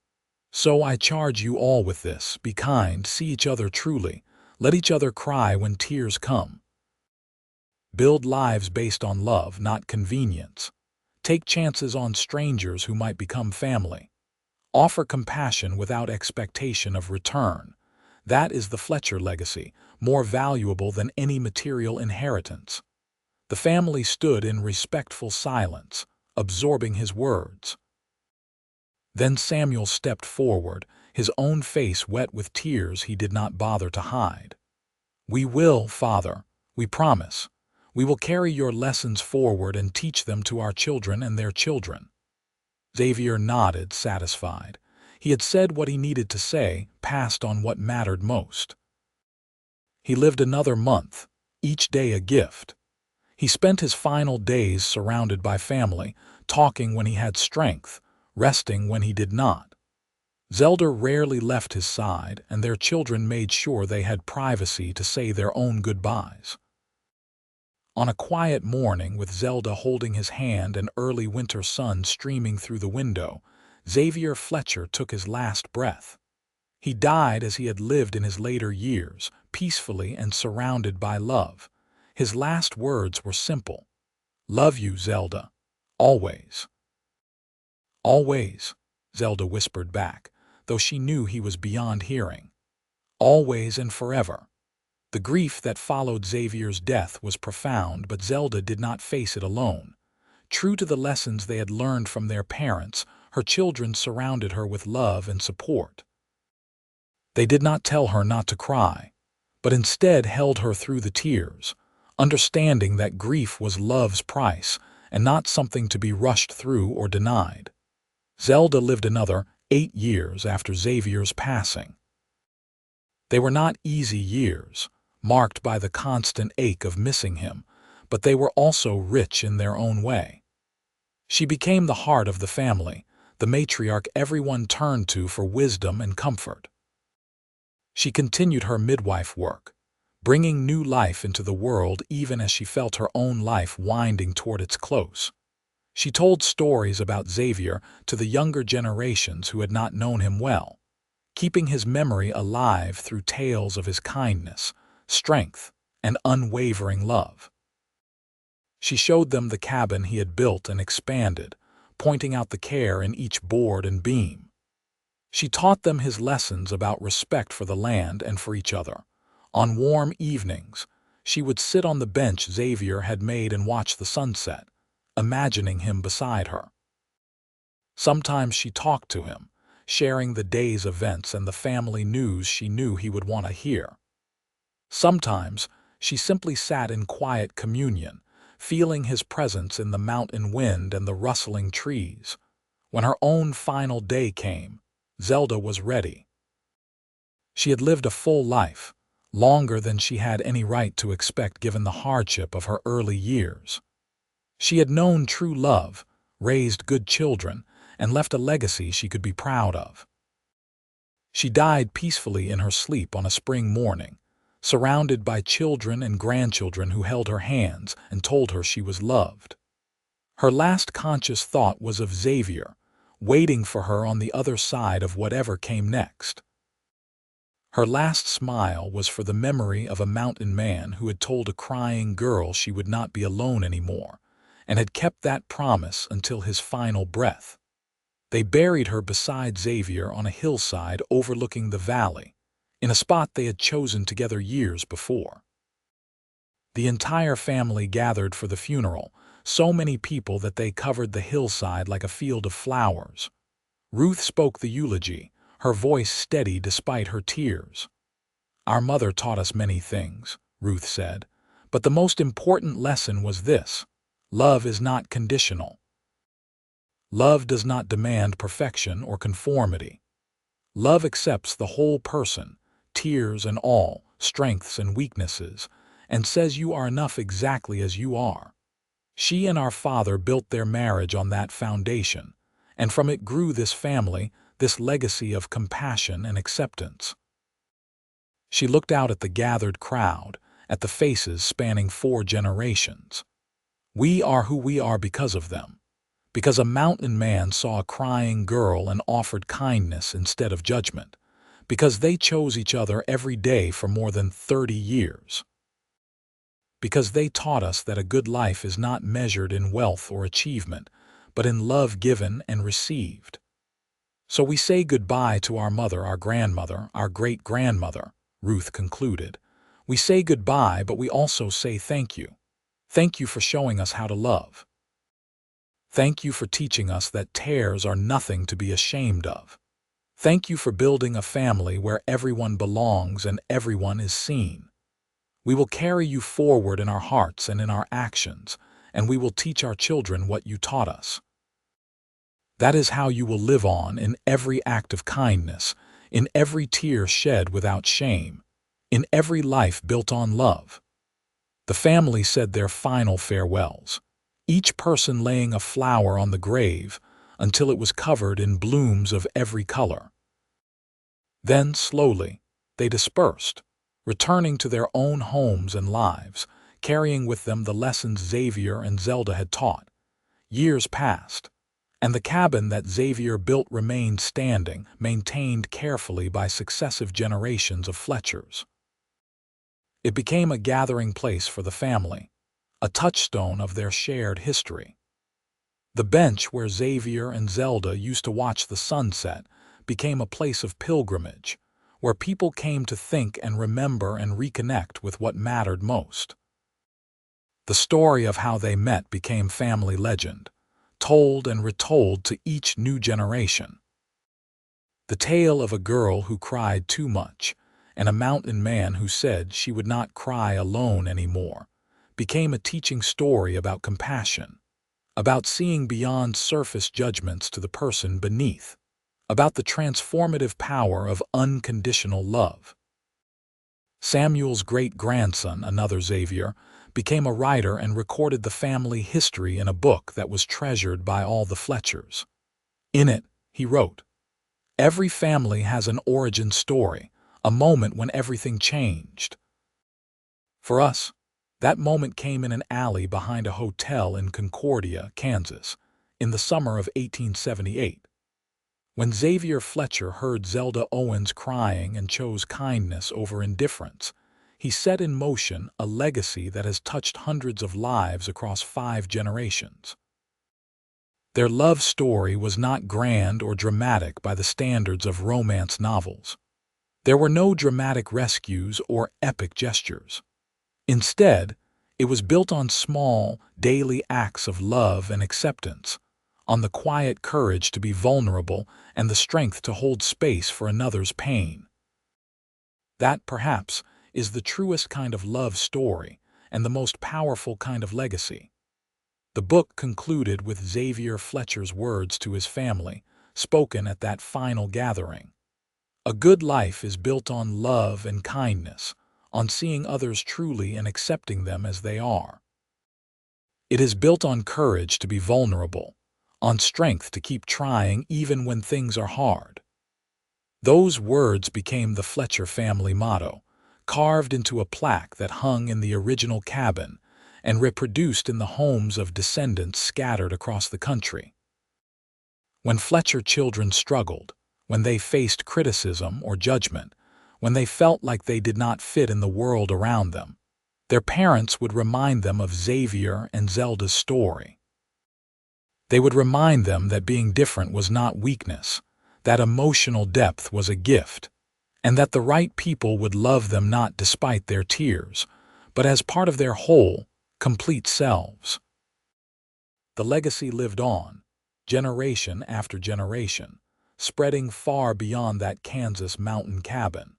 So I charge you all with this, be kind, see each other truly, let each other cry when tears come. Build lives based on love, not convenience. Take chances on strangers who might become family. Offer compassion without expectation of return. That is the Fletcher legacy, more valuable than any material inheritance. The family stood in respectful silence, absorbing his words. Then Samuel stepped forward, his own face wet with tears he did not bother to hide. We will, Father, we promise. We will carry your lessons forward and teach them to our children and their children. Xavier nodded, satisfied. He had said what he needed to say, passed on what mattered most. He lived another month, each day a gift. He spent his final days surrounded by family, talking when he had strength, resting when he did not. Zelda rarely left his side, and their children made sure they had privacy to say their own goodbyes. On a quiet morning, with Zelda holding his hand and early winter sun streaming through the window, Xavier Fletcher took his last breath. He died as he had lived in his later years, peacefully and surrounded by love. His last words were simple. Love you, Zelda. Always. Always, Zelda whispered back, though she knew he was beyond hearing. Always and forever. The grief that followed Xavier's death was profound, but Zelda did not face it alone. True to the lessons they had learned from their parents, her children surrounded her with love and support. They did not tell her not to cry, but instead held her through the tears, understanding that grief was love's price and not something to be rushed through or denied. Zelda lived another 8 years after Xavier's passing. They were not easy years, marked by the constant ache of missing him, but they were also rich in their own way. She became the heart of the family, the matriarch everyone turned to for wisdom and comfort. She continued her midwife work, bringing new life into the world even as she felt her own life winding toward its close. She told stories about Xavier to the younger generations who had not known him well, keeping his memory alive through tales of his kindness, strength, and unwavering love. She showed them the cabin he had built and expanded, pointing out the care in each board and beam. She taught them his lessons about respect for the land and for each other. On warm evenings, she would sit on the bench Xavier had made and watch the sunset, imagining him beside her. Sometimes she talked to him, sharing the day's events and the family news she knew he would want to hear. Sometimes she simply sat in quiet communion, feeling his presence in the mountain wind and the rustling trees. When her own final day came, Zelda was ready. She had lived a full life, longer than she had any right to expect given the hardship of her early years. She had known true love, raised good children, and left a legacy she could be proud of. She died peacefully in her sleep on a spring morning, surrounded by children and grandchildren who held her hands and told her she was loved. Her last conscious thought was of Xavier, waiting for her on the other side of whatever came next. Her last smile was for the memory of a mountain man who had told a crying girl she would not be alone anymore, and had kept that promise until his final breath. They buried her beside Xavier on a hillside overlooking the valley, in a spot they had chosen together years before. The entire family gathered for the funeral, so many people that they covered the hillside like a field of flowers. Ruth spoke the eulogy, her voice steady despite her tears. "Our mother taught us many things," Ruth said, "but the most important lesson was this: love is not conditional. Love does not demand perfection or conformity. Love accepts the whole person, tears and all, strengths and weaknesses, and says you are enough exactly as you are." She and our father built their marriage on that foundation, and from it grew this family, this legacy of compassion and acceptance. She looked out at the gathered crowd, at the faces spanning 4 generations. We are who we are because of them, because a mountain man saw a crying girl and offered kindness instead of judgment, because they chose each other every day for more than 30 years. Because they taught us that a good life is not measured in wealth or achievement, but in love given and received. So we say goodbye to our mother, our grandmother, our great-grandmother, Ruth concluded. We say goodbye, but we also say thank you. Thank you for showing us how to love. Thank you for teaching us that tears are nothing to be ashamed of. Thank you for building a family where everyone belongs and everyone is seen. We will carry you forward in our hearts and in our actions, and we will teach our children what you taught us. That is how you will live on in every act of kindness, in every tear shed without shame, in every life built on love. The family said their final farewells, each person laying a flower on the grave until it was covered in blooms of every color. Then, slowly, they dispersed, returning to their own homes and lives, carrying with them the lessons Xavier and Zelda had taught. Years passed, and the cabin that Xavier built remained standing, maintained carefully by successive generations of Fletchers. It became a gathering place for the family, a touchstone of their shared history. The bench where Xavier and Zelda used to watch the sunset became a place of pilgrimage, where people came to think and remember and reconnect with what mattered most. The story of how they met became family legend, told and retold to each new generation. The tale of a girl who cried too much and a mountain man who said she would not cry alone anymore became a teaching story about compassion, about seeing beyond surface judgments to the person beneath, about the transformative power of unconditional love. Samuel's great-grandson, another Xavier, became a writer and recorded the family history in a book that was treasured by all the Fletchers. In it, he wrote, "Every family has an origin story, a moment when everything changed. For us, that moment came in an alley behind a hotel in Concordia, Kansas, in the summer of 1878. When Xavier Fletcher heard Zelda Owens crying and chose kindness over indifference, he set in motion a legacy that has touched hundreds of lives across 5 generations. Their love story was not grand or dramatic by the standards of romance novels. There were no dramatic rescues or epic gestures. Instead, it was built on small, daily acts of love and acceptance, on the quiet courage to be vulnerable and the strength to hold space for another's pain. That, perhaps, is the truest kind of love story and the most powerful kind of legacy. The book concluded with Xavier Fletcher's words to his family, spoken at that final gathering. A good life is built on love and kindness, on seeing others truly and accepting them as they are. It is built on courage to be vulnerable, on strength to keep trying even when things are hard. Those words became the Fletcher family motto, carved into a plaque that hung in the original cabin and reproduced in the homes of descendants scattered across the country. When Fletcher children struggled, when they faced criticism or judgment, when they felt like they did not fit in the world around them, their parents would remind them of Xavier and Zelda's story. They would remind them that being different was not weakness, that emotional depth was a gift, and that the right people would love them not despite their tears, but as part of their whole, complete selves. The legacy lived on, generation after generation, spreading far beyond that Kansas mountain cabin.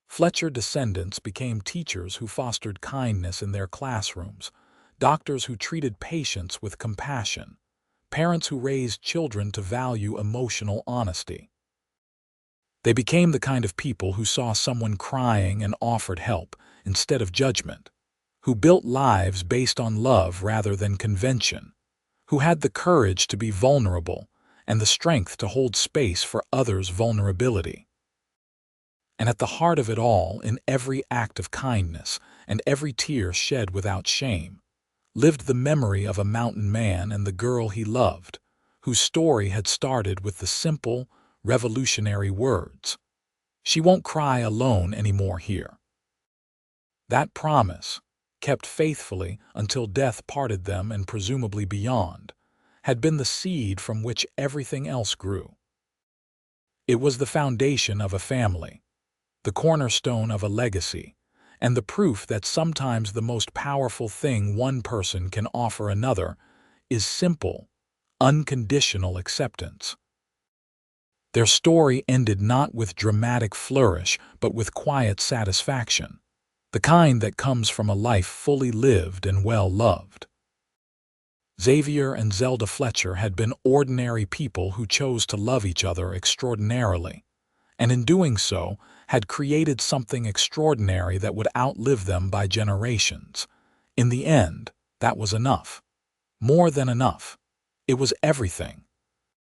Fletcher descendants became teachers who fostered kindness in their classrooms, doctors who treated patients with compassion, parents who raised children to value emotional honesty. They became the kind of people who saw someone crying and offered help instead of judgment, who built lives based on love rather than convention, who had the courage to be vulnerable and the strength to hold space for others' vulnerability. And at the heart of it all, in every act of kindness and every tear shed without shame, lived the memory of a mountain man and the girl he loved, whose story had started with the simple, revolutionary words, "She won't cry alone anymore here." That promise, kept faithfully until death parted them and presumably beyond, had been the seed from which everything else grew. It was the foundation of a family, the cornerstone of a legacy, and the proof that sometimes the most powerful thing one person can offer another is simple, unconditional acceptance. Their story ended not with dramatic flourish, but with quiet satisfaction, the kind that comes from a life fully lived and well loved. Xavier and Zelda Fletcher had been ordinary people who chose to love each other extraordinarily, and in doing so had created something extraordinary that would outlive them by generations. In the end, that was enough. More than enough. It was everything.